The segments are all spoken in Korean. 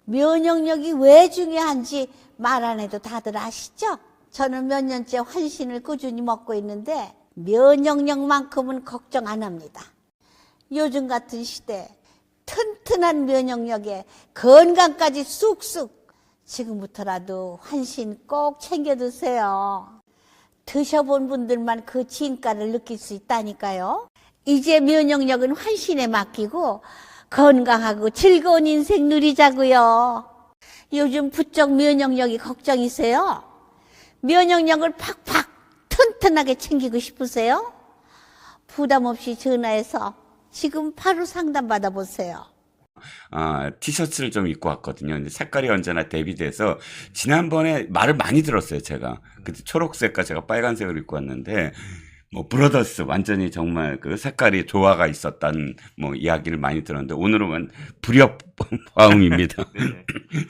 면역력이 왜 중요한지 말 안 해도 다들 아시죠? 저는 몇 년째 환신을 꾸준히 먹고 있는데 면역력만큼은 걱정 안 합니다. 요즘 같은 시대 튼튼한 면역력에 건강까지 쑥쑥, 지금부터라도 환신 꼭 챙겨 드세요. 드셔본 분들만 그 진가를 느낄 수 있다니까요. 이제 면역력은 환신에 맡기고 건강하고 즐거운 인생 누리자고요. 요즘 부쩍 면역력이 걱정이세요? 면역력을 팍팍 튼튼하게 챙기고 싶으세요? 부담 없이 전화해서 지금 바로 상담 받아보세요. 티셔츠를 좀 입고 왔거든요. 근데 색깔이 언제나 대비돼서 지난번에 말을 많이 들었어요, 제가. 그때 초록색과 제가 빨간색을 입고 왔는데 뭐 브러더스 완전히 정말 그 색깔이 조화가 있었다는 뭐 이야기를 많이 들었는데 오늘은 불협화음입니다.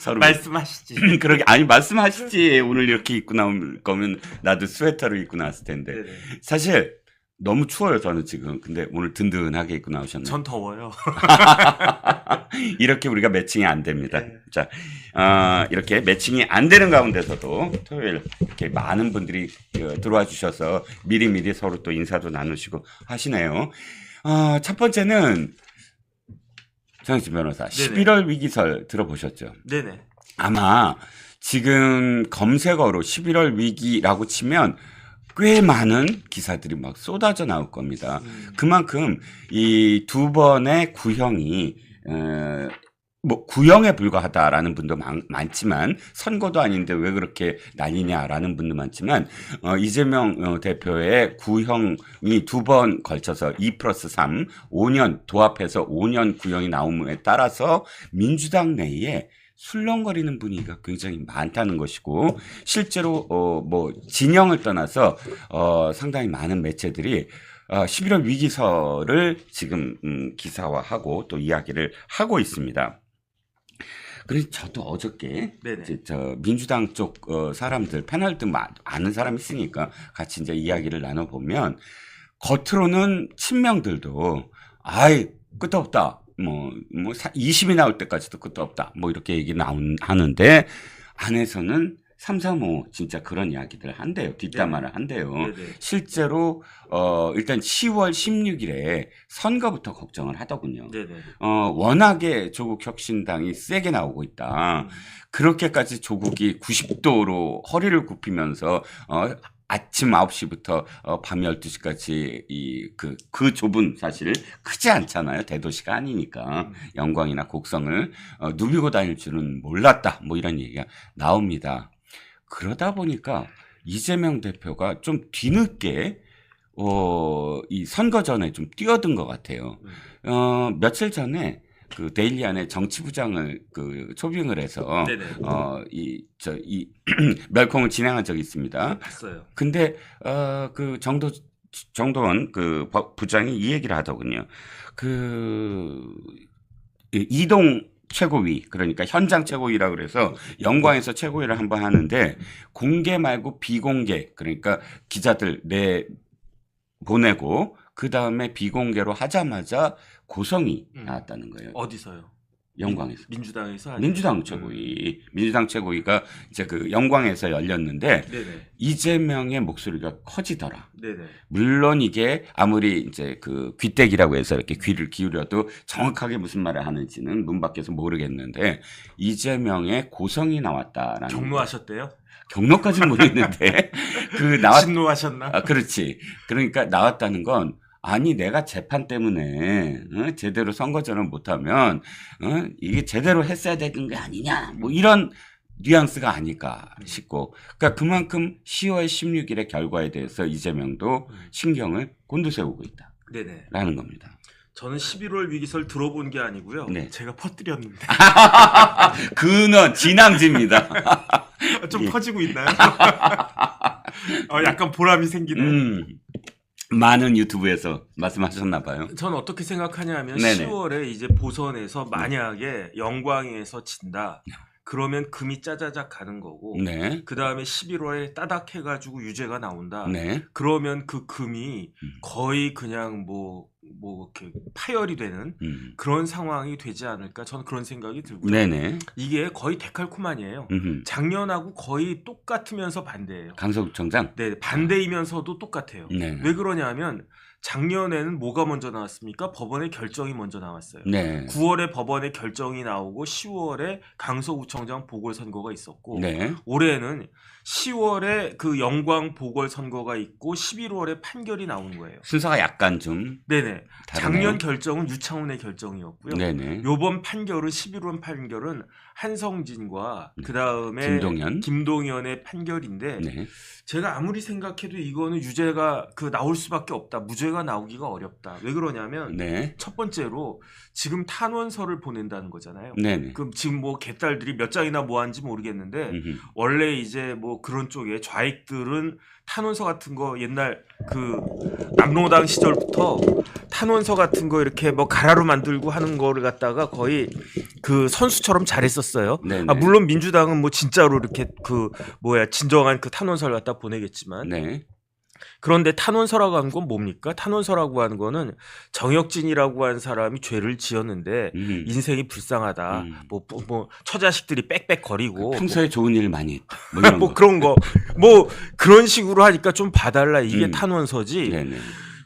서로 말씀하시지. 그러게 아니 말씀하시지. 오늘 이렇게 입고 나올 거면 나도 스웨터를 입고 나왔을 텐데. 네네. 사실 너무 추워요, 저는 지금. 근데 오늘 든든하게 입고 나오셨네요. 전 더워요. 이렇게 우리가 매칭이 안 됩니다. 네. 자, 이렇게 매칭이 안 되는 가운데서도 토요일 이렇게 많은 분들이 들어와 주셔서 미리미리 서로 또 인사도 나누시고 하시네요. 첫 번째는 정혜진 변호사, 네네. 11월 위기설 들어보셨죠? 네네. 아마 지금 검색어로 11월 위기라고 치면 꽤 많은 기사들이 막 쏟아져 나올 겁니다. 그만큼 이 두 번의 구형이 뭐 구형에 불과하다라는 분도 많지만 선거도 아닌데 왜 그렇게 난리냐라는 분도 많지만 이재명 대표의 구형이 두 번 걸쳐서 2+3 5년 도합해서 5년 구형이 나옴에 따라서 민주당 내에 술렁거리는 분위기가 굉장히 많다는 것이고 실제로 뭐 진영을 떠나서 상당히 많은 매체들이 11월 위기설을 지금 기사화하고 또 이야기를 하고 있습니다. 그래서 저도 어저께 저 민주당 쪽 사람들 패널들 아는 사람 있으니까 같이 이제 이야기를 나눠보면 겉으로는 친명들도 아이 끝도 없다. 뭐 20이 나올 때까지도 끝도 없다. 뭐 이렇게 얘기 하는데 안에서는 3, 4, 5 진짜 그런 이야기들 한대요. 뒷담화를 한대요. 네네. 실제로 일단 10월 16일에 선거부터 걱정을 하더군요. 네네. 워낙에 조국 혁신당이 세게 나오고 있다. 그렇게까지 조국이 90도로 허리를 굽히면서 아침 9시부터 밤 12시까지 그 좁은 사실 크지 않잖아요. 대도시가 아니니까 영광이나 곡성을 누비고 다닐 줄은 몰랐다. 뭐 이런 얘기가 나옵니다. 그러다 보니까 이재명 대표가 좀 뒤늦게 이 선거 전에 좀 뛰어든 것 같아요. 며칠 전에 그 데일리안에 정치부장을 초빙을 해서 이 멸콩을 진행한 적이 있습니다. 봤어요. 근데 그 정도원 그 부장이 이 얘기를 하더군요. 이동 최고위, 그러니까 현장 최고위라 그래서 영광에서 최고위를 한번 하는데 공개 말고 비공개, 그러니까 기자들 보내고 그 다음에 비공개로 하자마자 고성이 나왔다는 거예요. 어디서요? 영광에서. 민주당에서? 아니면? 민주당 최고위. 민주당 최고위가 이제 그 영광에서 열렸는데 이재명의 목소리가 커지더라. 네네. 물론 이게 아무리 이제 그 귀때기라고 해서 이렇게 귀를 기울여도 정확하게 무슨 말을 하는지는 문 밖에서 모르겠는데 이재명의 고성이 나왔다라는. 경로하셨대요? 경로까지는 모르겠는데 진노하셨나? 그렇지. 그러니까 나왔다는 건 아니 내가 재판 때문에 제대로 선거전을 못하면 이게 제대로 했어야 되는 게 아니냐 뭐 이런 뉘앙스가 아닐까 싶고 그러니까 그만큼 10월 16일의 결과에 대해서 이재명도 신경을 곤두세우고 있다라는 겁니다. 저는 11월 위기설 들어본 게 아니고요. 네. 제가 퍼뜨렸는데. 근원 진앙지입니다. 좀 퍼지고 있나요? 약간 보람이 생기네. 많은 유튜브에서 말씀하셨나 봐요. 저는 어떻게 생각하냐면 네네. 10월에 이제 보선에서 만약에 영광에서 진다. 그러면 금이 짜자작 가는 거고 네. 그 다음에 11월에 따닥 해가지고 유죄가 나온다. 네. 그러면 그 금이 거의 그냥 뭐 뭐 이렇게 파열이 되는 그런 상황이 되지 않을까 저는 그런 생각이 들고요. 네네. 이게 거의 데칼코마니예요. 작년하고 거의 똑같으면서 반대예요. 강서구청장. 네, 반대이면서도 똑같아요. 네. 왜 그러냐면 작년에는 뭐가 먼저 나왔습니까? 법원의 결정이 먼저 나왔어요. 네. 9월에 법원의 결정이 나오고 10월에 강서구청장 보궐선거가 있었고 네. 올해는 10월에 그 영광 보궐선거가 있고 11월에 판결이 나오는 거예요. 순서가 약간 좀 네네. 다르네요. 작년 결정은 유창훈의 결정이었고요. 네네. 요번 판결은 11월 판결은 한성진과 그 다음에 김동연의 판결인데 네. 제가 아무리 생각해도 이거는 유죄가 나올 수밖에 없다. 무죄가 나오기가 어렵다. 왜 그러냐면 네. 첫 번째로 지금 탄원서를 보낸다는 거잖아요. 네네. 그럼 지금 뭐 개딸들이 몇 장이나 모았는지 모르겠는데 원래 이제 뭐 그런 쪽에 좌익들은 탄원서 같은 거 옛날 그 남로당 시절부터 탄원서 같은 거 이렇게 뭐 가라로 만들고 하는 거를 갖다가 거의 그 선수처럼 잘했었어요. 네네. 물론 민주당은 뭐 진짜로 이렇게 그 진정한 그 탄원서를 갖다 보내겠지만 네. 그런데 탄원서라고 하는 건 뭡니까? 탄원서라고 하는 거는 정혁진이라고 하는 사람이 죄를 지었는데 인생이 불쌍하다. 뭐 처자식들이 빽빽거리고 평소에 좋은 일 많이 했다. 뭐 이런 뭐 거. 그런 거. 뭐 그런 식으로 하니까 좀 봐달라. 이게 탄원서지. 네네.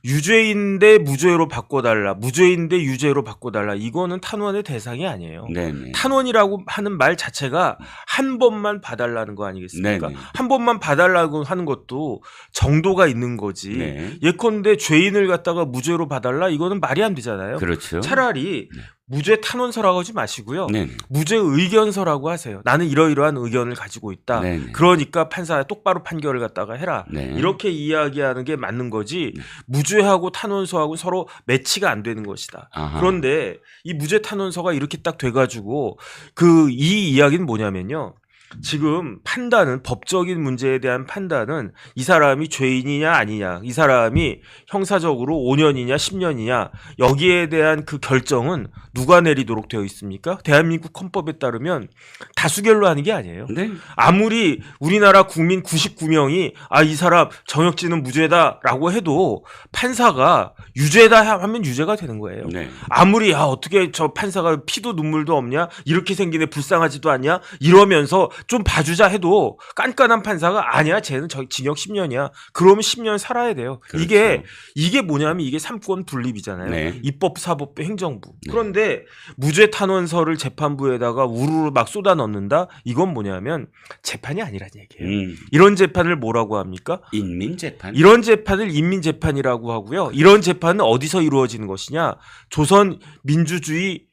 유죄인데 무죄로 바꿔달라. 무죄인데 유죄로 바꿔달라. 이거는 탄원의 대상이 아니에요. 네네. 탄원이라고 하는 말 자체가 한 번만 봐달라는 거 아니겠습니까? 네네. 한 번만 봐달라고 하는 것도 정도가 있는 거지. 네. 예컨대 죄인을 갖다가 무죄로 봐달라. 이거는 말이 안 되잖아요. 그렇죠. 차라리 네. 무죄 탄원서라고 하지 마시고요. 네네. 무죄 의견서라고 하세요. 나는 이러이러한 의견을 가지고 있다. 네네. 그러니까 판사 똑바로 판결을 갖다가 해라. 네. 이렇게 이야기하는 게 맞는 거지. 무죄하고 탄원서하고 서로 매치가 안 되는 것이다. 아하. 그런데 이 무죄 탄원서가 이렇게 딱 돼가지고 이 이야기는 뭐냐면요. 지금 판단은 법적인 문제에 대한 판단은 이 사람이 죄인이냐 아니냐, 이 사람이 형사적으로 5년이냐 10년이냐 여기에 대한 그 결정은 누가 내리도록 되어 있습니까? 대한민국 헌법에 따르면 다수결로 하는 게 아니에요. 네. 아무리 우리나라 국민 99명이 이 사람 정혁진은 무죄다라고 해도 판사가 유죄다 하면 유죄가 되는 거예요. 네. 아무리 어떻게 저 판사가 피도 눈물도 없냐, 이렇게 생긴 애 불쌍하지도 않냐 이러면서 좀 봐주자 해도 깐깐한 판사가 아니야 쟤는 징역 10년이야. 그러면 10년 살아야 돼요. 그렇죠. 이게 뭐냐면 이게 삼권 분립이잖아요. 네. 입법, 사법부, 행정부. 네. 그런데 무죄 탄원서를 재판부에다가 우르르 막 쏟아 넣는다. 이건 뭐냐면 재판이 아니라는 얘기예요. 이런 재판을 뭐라고 합니까? 인민재판. 이런 재판을 인민재판이라고 하고요. 이런 재판은 어디서 이루어지는 것이냐? 조선 민주주의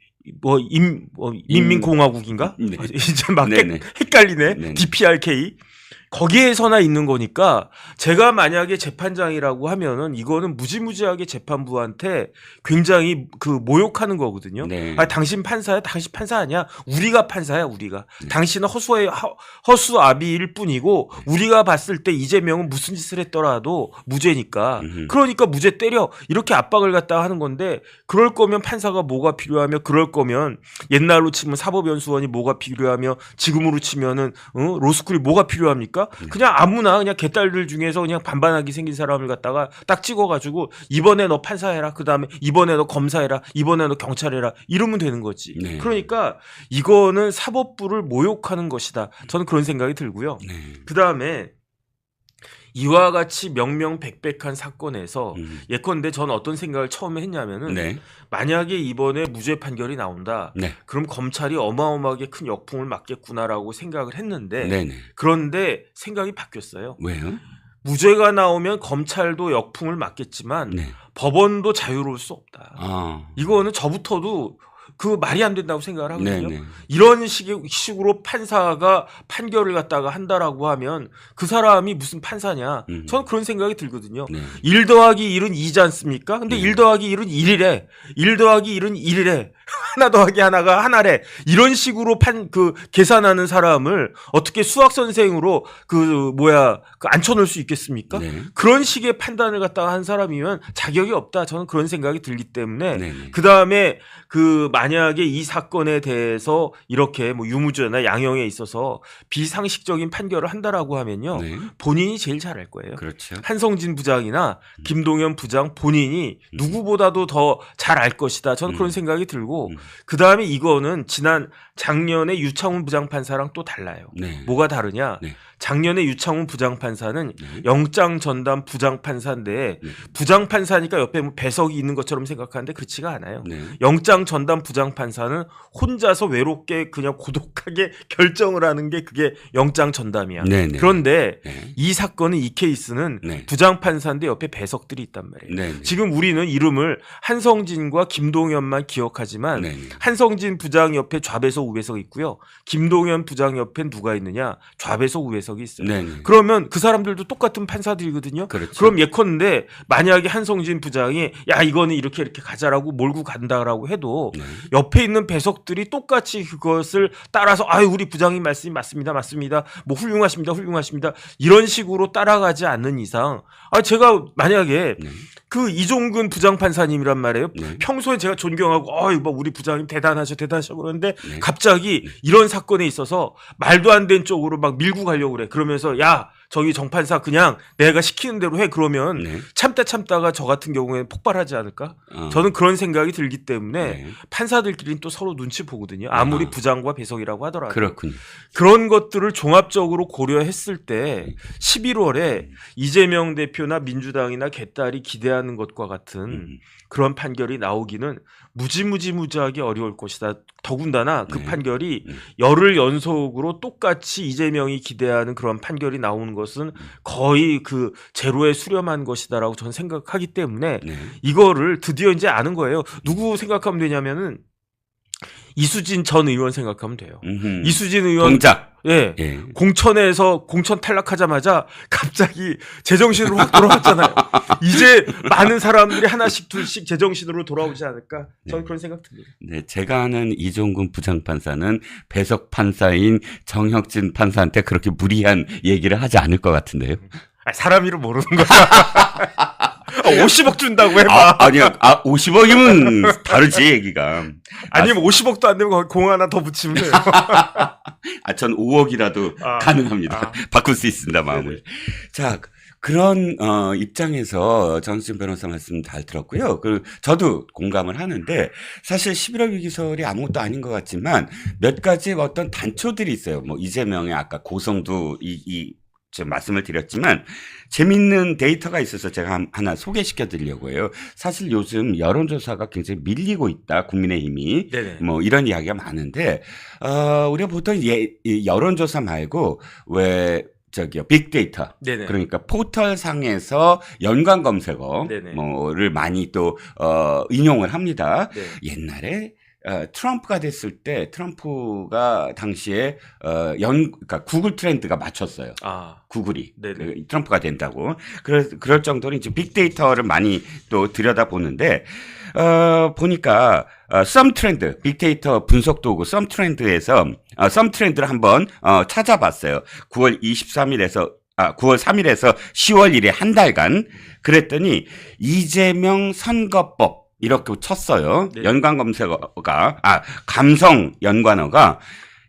인민공화국인가? 네. 이제 막 네네. 헷갈리네. 네네. DPRK. 거기에서나 있는 거니까 제가 만약에 재판장이라고 하면은 이거는 무지무지하게 재판부한테 굉장히 모욕하는 거거든요. 네. 당신 판사야? 당신 판사 아니야? 우리가 판사야, 우리가. 당신은 허수아비일 뿐이고 우리가 봤을 때 이재명은 무슨 짓을 했더라도 무죄니까. 그러니까 무죄 때려. 이렇게 압박을 갖다가 하는 건데 그럴 거면 판사가 뭐가 필요하며 그럴 거면 옛날로 치면 사법연수원이 뭐가 필요하며 지금으로 치면은 로스쿨이 뭐가 필요합니까? 그냥 아무나 그냥 개딸들 중에서 그냥 반반하게 생긴 사람을 갖다가 딱 찍어가지고 이번에 너 판사해라. 그 다음에 이번에 너 검사해라. 이번에 너 경찰해라. 이러면 되는 거지. 네. 그러니까 이거는 사법부를 모욕하는 것이다. 저는 그런 생각이 들고요. 네. 그 다음에 이와 같이 명명백백한 사건에서 예컨대 저는 어떤 생각을 처음에 했냐면은 네. 만약에 이번에 무죄 판결이 나온다. 네. 그럼 검찰이 어마어마하게 큰 역풍을 맞겠구나라고 생각을 했는데 네네. 그런데 생각이 바뀌었어요. 왜요? 무죄가 나오면 검찰도 역풍을 맞겠지만 네. 법원도 자유로울 수 없다. 이거는 저부터도 말이 안 된다고 생각을 하거든요. 네네. 이런 식으로 판사가 판결을 갖다가 한다라고 하면 그 사람이 무슨 판사냐. 저는 그런 생각이 들거든요. 네. 1 더하기 1은 2지 않습니까? 근데 1 더하기 1은 1이래. 1 더하기 1은 1이래. 하나 더하기 하나가 하나래. 이런 식으로 계산하는 사람을 어떻게 수학 선생으로 앉혀놓을 수 있겠습니까? 네. 그런 식의 판단을 갖다가 한 사람이면 자격이 없다. 저는 그런 생각이 들기 때문에 네네. 그 다음에 만약에 만약에 이 사건에 대해서 이렇게 뭐 유무죄나 양형에 있어서 비상식적인 판결을 한다라고 하면요. 네. 본인이 제일 잘할 거예요. 그렇죠. 한성진 부장이나 김동연 부장 본인이 누구보다도 더 잘 알 것이다. 저는 그런 생각이 들고 그다음에 이거는 작년에 유창훈 부장판사랑 또 달라요. 네. 뭐가 다르냐? 네. 작년에 유창훈 부장판사는 네. 영장 전담 부장판사인데 네. 부장판사니까 옆에 뭐 배석이 있는 것처럼 생각하는데 그렇지가 않아요. 네. 영장 전담 부장판사는 혼자서 외롭게 그냥 고독하게 결정을 하는 게 그게 영장 전담이야. 네, 네. 그런데 네. 이 사건은 이 케이스는 네. 부장판사인데 옆에 배석들이 있단 말이에요. 네, 네. 지금 우리는 이름을 한성진과 김동연만 기억하지만 네, 네. 한성진 부장 옆에 좌배석 우배석 있고요. 김동연 부장 옆에 누가 있느냐? 좌배석 우배석이 있어요. 네, 네. 그러면 그 사람들도 똑같은 판사들이거든요. 그렇죠. 그럼 예컨대 만약에 한성진 부장이 야 이거는 이렇게 가자라고 몰고 간다라고 해도 네. 옆에 있는 배석들이 똑같이 그것을 따라서 아유 우리 부장님 말씀이 맞습니다 뭐 훌륭하십니다 이런 식으로 따라가지 않는 이상 제가 만약에 네. 그 이종근 부장판사님이란 말이에요. 네. 평소에 제가 존경하고 뭐 우리 부장님 대단하셔 그러는데 네. 갑자기 이런 사건에 있어서 말도 안 된 쪽으로 막 밀고 가려고 그래. 그러면서 야 저기 정판사 그냥 내가 시키는 대로 해. 그러면 네. 참다가 저 같은 경우에는 폭발하지 않을까? 저는 그런 생각이 들기 때문에 네. 판사들끼리는 또 서로 눈치 보거든요. 아무리 부장과 배석이라고 하더라도. 그렇군요. 그런 것들을 종합적으로 고려했을 때 11월에 이재명 대표나 민주당이나 개딸이 기대하는 것과 같은 그런 판결이 나오기는 무지하게 어려울 것이다. 더군다나 그 네. 판결이 열흘 연속으로 똑같이 이재명이 기대하는 그런 판결이 나오는 것은 거의 그 제로에 수렴한 것이다라고 저는 생각하기 때문에 네. 이거를 드디어 이제 아는 거예요. 누구 생각하면 되냐면은 이수진 전 의원 생각하면 돼요. 이수진 의원 동작. 예. 예. 공천 탈락하자마자 갑자기 제정신으로 확 돌아왔잖아요. 이제 많은 사람들이 하나씩 둘씩 제정신으로 돌아오지 않을까? 저는 그런 생각 듭니다. 네, 제가 아는 이종근 부장판사는 배석 판사인 정혁진 판사한테 그렇게 무리한 얘기를 하지 않을 것 같은데요. 사람 이름 모르는 거야. 50억 준다고 해봐. 아니야. 50억이면 다르지, 얘기가. 아니면 50억도 안 되면 공 하나 더 붙이면 돼요. 전 5억이라도 가능합니다. 바꿀 수 있습니다, 마음을. 자, 그런 입장에서 전수진 변호사 말씀 잘 들었고요. 저도 공감을 하는데 사실 11월 위기설이 아무것도 아닌 것 같지만 몇 가지 어떤 단초들이 있어요. 뭐 이재명의 아까 고성도 지금 말씀을 드렸지만 재밌는 데이터가 있어서 제가 하나 소개시켜 드리려고 해요. 사실 요즘 여론조사가 굉장히 밀리고 있다. 국민의힘이. 네네. 뭐 이런 이야기가 많은데 우리가 보통 여론조사 말고 빅데이터. 네네. 그러니까 포털 상에서 연관 검색어 네네. 뭐를 많이 또 인용을 합니다. 네. 옛날에 트럼프가 됐을 때 트럼프가 당시에 그러니까 구글 트렌드가 맞췄어요. 구글이 네네. 트럼프가 된다고. 그럴 정도로 이제 빅데이터를 많이 또 들여다보는데 보니까 썸 트렌드 빅데이터 분석 도구 썸 트렌드에서 썸 트렌드를 한번 찾아봤어요. 9월 3일에서 10월 1일 한 달간 그랬더니 이재명 선거법 이렇게 쳤어요. 네. 연관 검색어가 감성 연관어가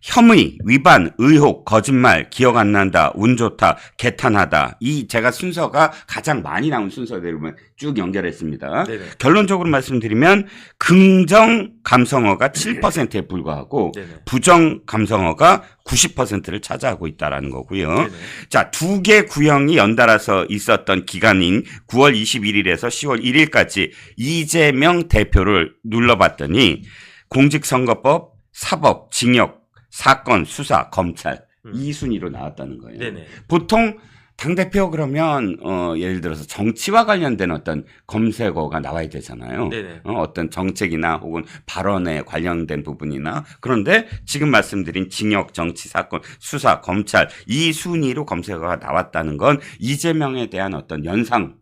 혐의, 위반, 의혹, 거짓말, 기억 안 난다, 운 좋다, 개탄하다. 제가 순서가 가장 많이 나온 순서대로 쭉 연결했습니다. 네네. 결론적으로 말씀드리면 긍정 감성어가 7%에 불과하고 네네. 부정 감성어가 90%를 차지하고 있다라는 거고요. 네네. 자, 두 개 구형이 연달아서 있었던 기간인 9월 21일에서 10월 1일까지 이재명 대표를 눌러봤더니 공직선거법, 사법, 징역, 사건, 수사, 검찰 이 순위로 나왔다는 거예요. 네네. 보통 당대표 그러면 예를 들어서 정치와 관련된 어떤 검색어가 나와야 되잖아요. 네네. 어떤 정책이나 혹은 발언에 관련된 부분이나 그런데 지금 말씀드린 징역, 정치, 사건, 수사, 검찰 이 순위로 검색어가 나왔다는 건 이재명에 대한 어떤 연상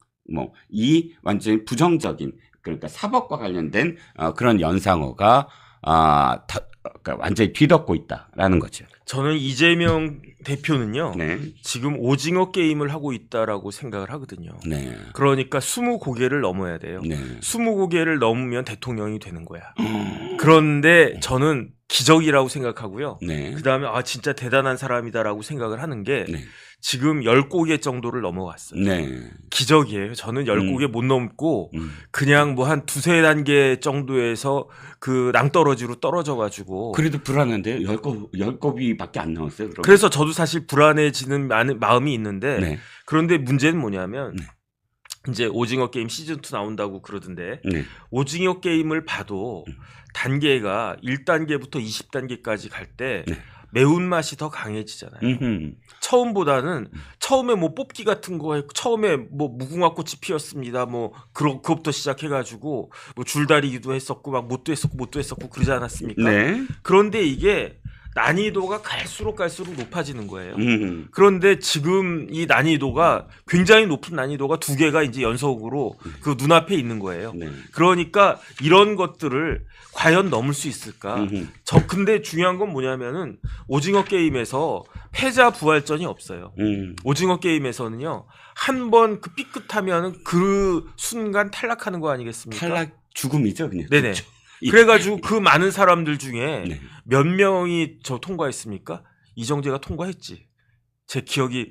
이 완전히 부정적인 그러니까 사법과 관련된 그런 연상어가 그러니까 완전히 뒤덮고 있다라는 거죠. 저는 이재명 대표는요. 네. 지금 오징어 게임을 하고 있다라고 생각을 하거든요. 네. 그러니까 20고개를 넘어야 돼요. 네. 20고개를 넘으면 대통령이 되는 거야. 그런데 저는 기적이라고 생각하고요. 네. 그다음에 진짜 대단한 사람이다라고 생각을 하는 게 네. 지금 10고개 정도를 넘어갔어요. 네. 기적이에요. 저는 10고개 못 넘고 그냥 뭐 한 두세 단계 정도에서 그 낭떠러지로 떨어져 가지고 그래도 불안한데요. 10겁이밖에 안 나왔어요. 그럼. 그래서 저도 사실 불안해지는 마음이 있는데 네. 그런데 문제는 뭐냐면 네. 이제 오징어 게임 시즌2 나온다고 그러던데 네. 오징어 게임을 봐도 단계가 1단계부터 20단계까지 갈 때 네. 매운맛이 더 강해지잖아요. 처음보다는 처음에 뭐 뽑기 같은 거 했고 처음에 뭐 무궁화꽃이 피었습니다. 뭐 그것부터 시작해 가지고 뭐 줄다리기도 했었고 막 못도 했었고 그러지 않았습니까? 네. 그런데 이게 난이도가 갈수록 높아지는 거예요. 그런데 지금 이 난이도가 굉장히 높은 난이도가 두 개가 이제 연속으로 그 눈앞에 있는 거예요. 네. 그러니까 이런 것들을 과연 넘을 수 있을까? 근데 중요한 건 뭐냐면은 오징어 게임에서 패자 부활전이 없어요. 오징어 게임에서는요. 한 번 그 삐끗하면은 그 순간 탈락하는 거 아니겠습니까? 탈락 죽음이죠, 그냥. 네네. 그렇죠. 그래가지고 그 많은 사람들 중에 네. 몇 명이 저 통과했습니까? 이정재가 통과했지. 제 기억이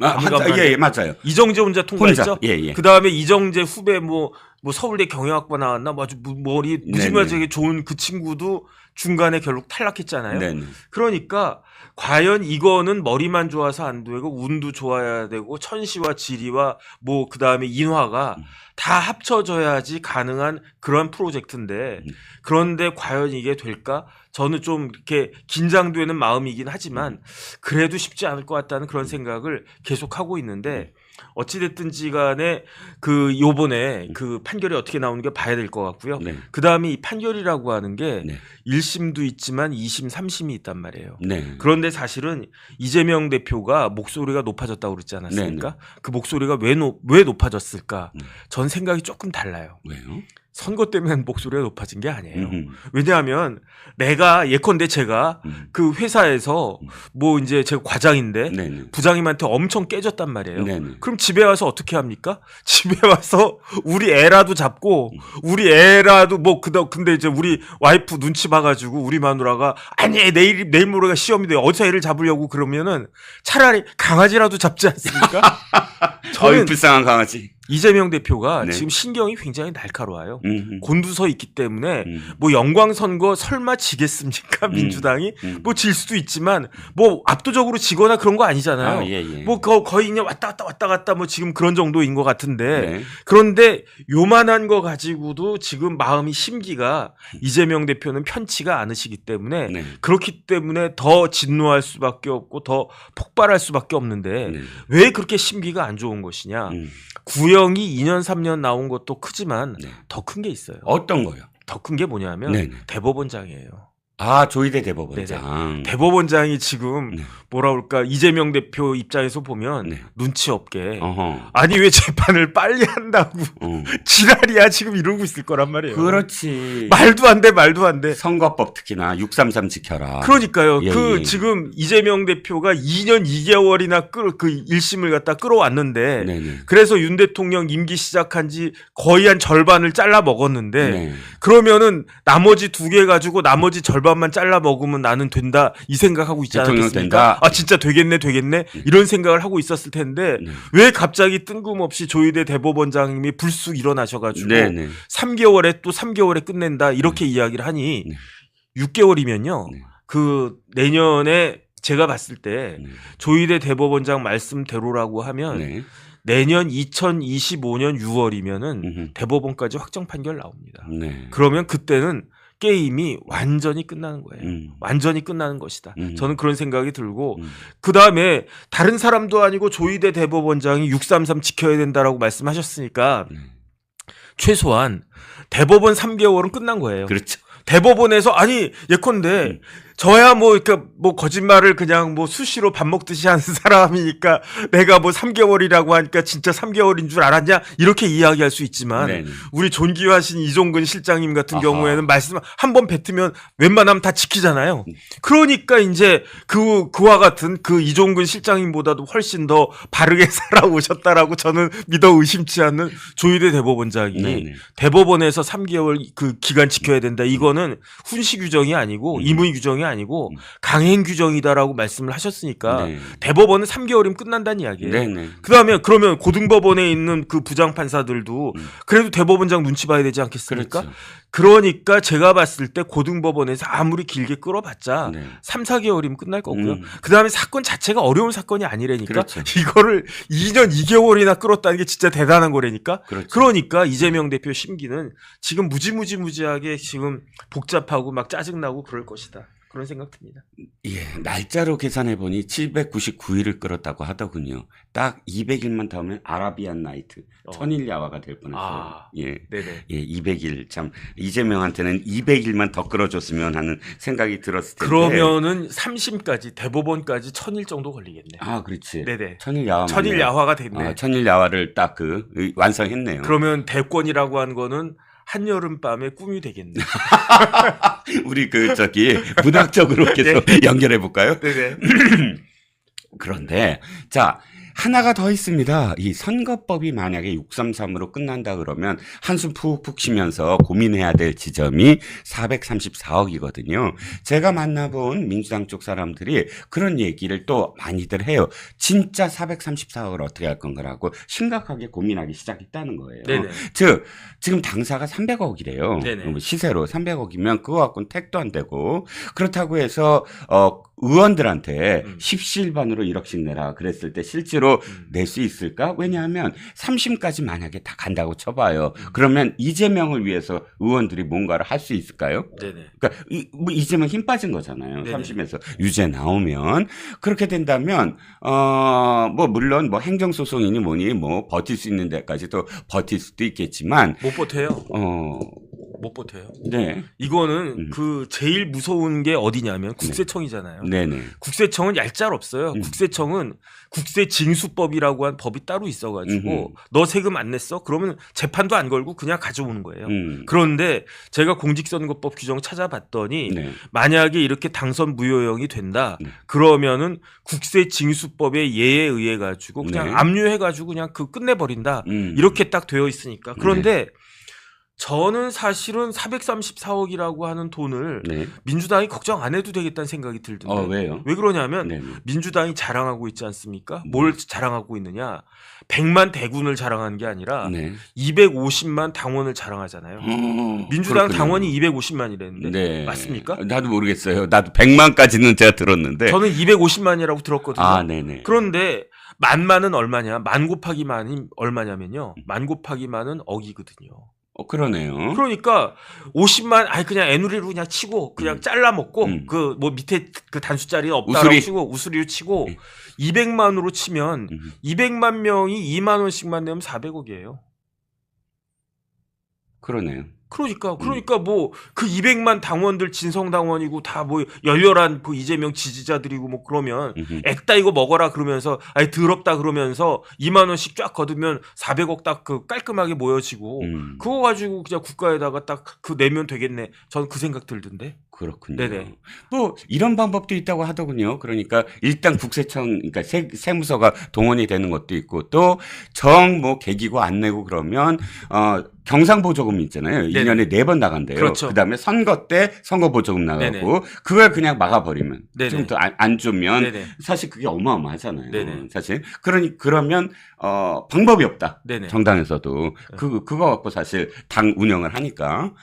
예, 맞아요. 이정재 혼자 통과했죠. 혼자. 예. 그 다음에 이정재 후배 뭐 서울대 경영학과 나왔나 아주 머리 무지막지하게 좋은 그 친구도 중간에 결국 탈락했잖아요. 네네. 그러니까 과연 이거는 머리만 좋아서 안 되고 운도 좋아야 되고 천시와 지리와 뭐 그 다음에 인화가 다 합쳐져야지 가능한 그런 프로젝트인데 그런데 과연 이게 될까? 저는 좀 이렇게 긴장되는 마음이긴 하지만 그래도 쉽지 않을 것 같다는 그런 생각을 계속 하고 있는데 어찌됐든지 간에 그 요번에 그 판결이 어떻게 나오는 게 봐야 될 것 같고요. 네. 그 다음에 이 판결이라고 하는 게 네. 1심도 있지만 2심, 3심이 있단 말이에요. 네. 그런데 사실은 이재명 대표가 목소리가 높아졌다고 그랬지 않았습니까? 네. 그 목소리가 왜 높아졌을까? 전 생각이 조금 달라요. 왜요? 선거 때문에 목소리가 높아진 게 아니에요. 왜냐하면 내가 예컨대 제가 그 회사에서 뭐 이제 제가 과장인데 네네. 부장님한테 엄청 깨졌단 말이에요. 네네. 그럼 집에 와서 어떻게 합니까? 집에 와서 우리 애라도 잡고 우리 애라도 뭐 근데 이제 우리 와이프 눈치 봐가지고 우리 마누라가 아니 내일 모레가 시험인데 어디서 애를 잡으려고 그러면은 차라리 강아지라도 잡지 않습니까? 저희 불쌍한 강아지. 이재명 대표가 네. 지금 신경이 굉장히 날카로워요. 곤두서 있기 때문에 뭐 영광선거 설마 지겠습니까? 민주당이 뭐 질 수도 있지만 뭐 압도적으로 지거나 그런 거 아니잖아요. 예. 뭐 거의 그냥 왔다 갔다 뭐 지금 그런 정도인 것 같은데 네. 그런데 요만한 거 가지고도 지금 마음이 심기가 이재명 대표는 편치가 않으시기 때문에 네. 그렇기 때문에 더 진노할 수밖에 없고 더 폭발할 수밖에 없는데 네. 왜 그렇게 심기가 안 좋은 것이냐? 구형이 2년 3년 나온 것도 크지만 네. 더 큰 게 있어요. 어떤 거요? 더 큰 게 뭐냐면 네네. 대법원장이에요. 아, 조희대 대법원장. 네네. 대법원장이 지금 네. 뭐라 그럴까 이재명 대표 입장에서 보면 네. 눈치 없게 어허. 아니 왜 재판을 빨리 한다고 지랄이야 지금 이러고 있을 거란 말이에요. 그렇지. 말도 안 돼. 선거법 특히나 633 지켜라. 그러니까요. 예. 지금 이재명 대표가 2년 2개월이나 그 1심을 갖다 끌어왔는데 네네. 그래서 윤 대통령 임기 시작한 지 거의 한 절반을 잘라 먹었는데 네. 그러면은 나머지 2개 가지고 나머지 절반만 잘라 먹으면 나는 된다 이 생각하고 있지 대통령 않았겠습니까? 된다. 아 진짜 되겠네 이런 생각을 하고 있었을 텐데 네. 왜 갑자기 뜬금없이 조희대 대법원장님이 불쑥 일어나셔가지고 네네. 3개월에 끝낸다 이렇게 이야기를 하니 네. 6개월이면요 네. 그 내년에 제가 봤을 때 네. 조희대 대법원장 말씀대로라고 하면 네. 내년 2025년 6월이면은 음흠. 대법원까지 확정 판결 나옵니다. 네. 그러면 그때는 게임이 완전히 끝나는 거예요. 완전히 끝나는 것이다. 저는 그런 생각이 들고 그 다음에 다른 사람도 아니고 조희대 대법원장이 633 지켜야 된다라고 말씀하셨으니까 최소한 대법원 3개월은 끝난 거예요. 그렇죠. 대법원에서 아니 예컨대 저야 뭐, 그러니까 뭐 거짓말을 그냥 뭐 수시로 밥 먹듯이 하는 사람이니까 내가 뭐 3개월이라고 하니까 진짜 3개월인 줄 알았냐? 이렇게 이야기할 수 있지만 네네. 우리 존귀하신 이종근 실장님 같은 아하. 경우에는 말씀 한 번 뱉으면 웬만하면 다 지키잖아요. 그러니까 이제 그와 같은 그 이종근 실장님보다도 훨씬 더 바르게 살아오셨다라고 저는 믿어 의심치 않는 조희대 대법원장이 네네. 대법원에서 3개월 그 기간 지켜야 된다. 이거는 훈시 규정이 아니고 임의 규정이 아니고 강행 규정이다라고 말씀을 하셨으니까 네. 대법원은 3개월이면 끝난다는 이야기예요. 네네. 그다음에 그러면 고등법원에 있는 그 부장 판사들도 그래도 대법원장 눈치 봐야 되지 않겠습니까? 그렇죠. 그러니까 제가 봤을 때 고등법원에서 아무리 길게 끌어봤자 네. 3, 4개월이면 끝날 거고요. 그다음에 사건 자체가 어려운 사건이 아니라니까 그렇죠. 이거를 2년 2개월이나 끌었다는 게 진짜 대단한 거라니까. 그렇죠. 그러니까 이재명 대표 심기는 지금 무지무지무지하게 지금 복잡하고 막 짜증나고 그럴 것이다. 그런 생각 듭니다. 예, 날짜로 계산해 보니 799일을 끌었다고 하더군요. 딱 200일만 더 하면 아라비안 나이트, 천일 야화가 될 뻔했어요. 아, 예. 네네. 예, 200일 참 이재명한테는 200일만 더 끌어줬으면 하는 생각이 들었을 텐데. 그러면은 3심까지 대법원까지 1000일 정도 걸리겠네. 아, 그렇지. 네네. 천일 야화. 천일 야화가 됐네. 아, 천일 야화를 딱 완성했네요. 그러면 대권이라고 한 거는 한여름 밤의 꿈이 되겠네. 우리 문학적으로 계속 연결해 볼까요? 네네. 그런데 자, 하나가 더 있습니다. 이 선거법이 만약에 633으로 끝난다 그러면 한숨 푹푹 쉬면서 고민해야 될 지점이 434억이거든요. 제가 만나본 민주당 쪽 사람들이 그런 얘기를 또 많이들 해요. 진짜 434억을 어떻게 할 건가라고 심각하게 고민하기 시작했다는 거예요. 네네. 즉 지금 당사가 300억이래요. 네네. 시세로 300억이면 그거 갖고는 택도 안 되고, 그렇다고 해서 의원들한테 십시일반으로 1억씩 내라 그랬을 때 실제로 낼 수 있을까? 왜냐하면 3심까지 만약에 다 간다고 쳐봐요. 그러면 이재명을 위해서 의원들이 뭔가를 할 수 있을까요? 네네. 그러니까 이재명 힘 빠진 거잖아요. 네네. 3심에서 유죄 나오면. 그렇게 된다면 물론 행정소송이니 뭐니 버틸 수 있는 데까지도 버틸 수도 있겠지만 못 버텨요. 못 버텨요. 네. 이거는 그 제일 무서운 게 어디냐면 국세청이잖아요. 네네. 국세청은 얄짤없어요. 국세청은 국세징수법이라고 한 법이 따로 있어가지고 너 세금 안 냈어? 그러면 재판도 안 걸고 그냥 가져오는 거예요. 그런데 제가 공직선거법 규정 찾아봤더니 네. 만약에 이렇게 당선 무효형이 된다. 그러면은 국세징수법의 예에 의해 가지고 그냥 네. 압류해 가지고 그냥 끝내버린다. 이렇게 딱 되어 있으니까. 그런데 저는 사실은 434억이라고 하는 돈을 네. 민주당이 걱정 안 해도 되겠다는 생각이 들던데. 왜요? 왜 그러냐면 네네. 민주당이 자랑하고 있지 않습니까? 뭘 자랑하고 있느냐? 100만 대군을 자랑하는 게 아니라 네. 250만 당원을 자랑하잖아요. 민주당 그렇군요. 당원이 250만이랬는데 네. 맞습니까? 나도 모르겠어요. 나도 100만까지는 제가 들었는데. 저는 250만이라고 들었거든요. 아, 네네. 그런데 만만은 얼마냐? 만 곱하기 만이 얼마냐면요. 만 곱하기 만은 억이거든요. 그러네요. 그러니까 50만 그냥 애누리로 그냥 치고 그냥 잘라 먹고 그 밑에 그 단수짜리 없다라고 우수리. 치고 우수리로 치고 200만으로 치면 200만 명이 2만 원씩만 내면 400억이에요. 그러네요. 그러니까 뭐 그 200만 당원들 진성 당원이고 다 뭐 열렬한 그 이재명 지지자들이고 뭐 그러면 액다 이거 먹어라 그러면서 더럽다 그러면서 2만 원씩 쫙 거두면 400억 딱 그 깔끔하게 모여지고 그거 가지고 그냥 국가에다가 딱 그 내면 되겠네. 저는 그 생각 들던데. 그렇군요. 네네. 이런 방법도 있다고 하더군요. 그러니까 일단 국세청, 그러니까 세무서가 동원이 되는 것도 있고, 또 개기고 안 내고 그러면 경상보조금 있잖아요. 네네. 1년에 4번 나간대요. 그렇죠. 그다음에 선거 때 선거보조금 나가고, 네네. 그걸 그냥 막아버리면, 네네. 지금부터 안 주면 네네. 사실 그게 어마어마하잖아요. 네네. 사실 그러면 방법이 없다. 네네. 정당에서도 그거 갖고 사실 당 운영을 하니까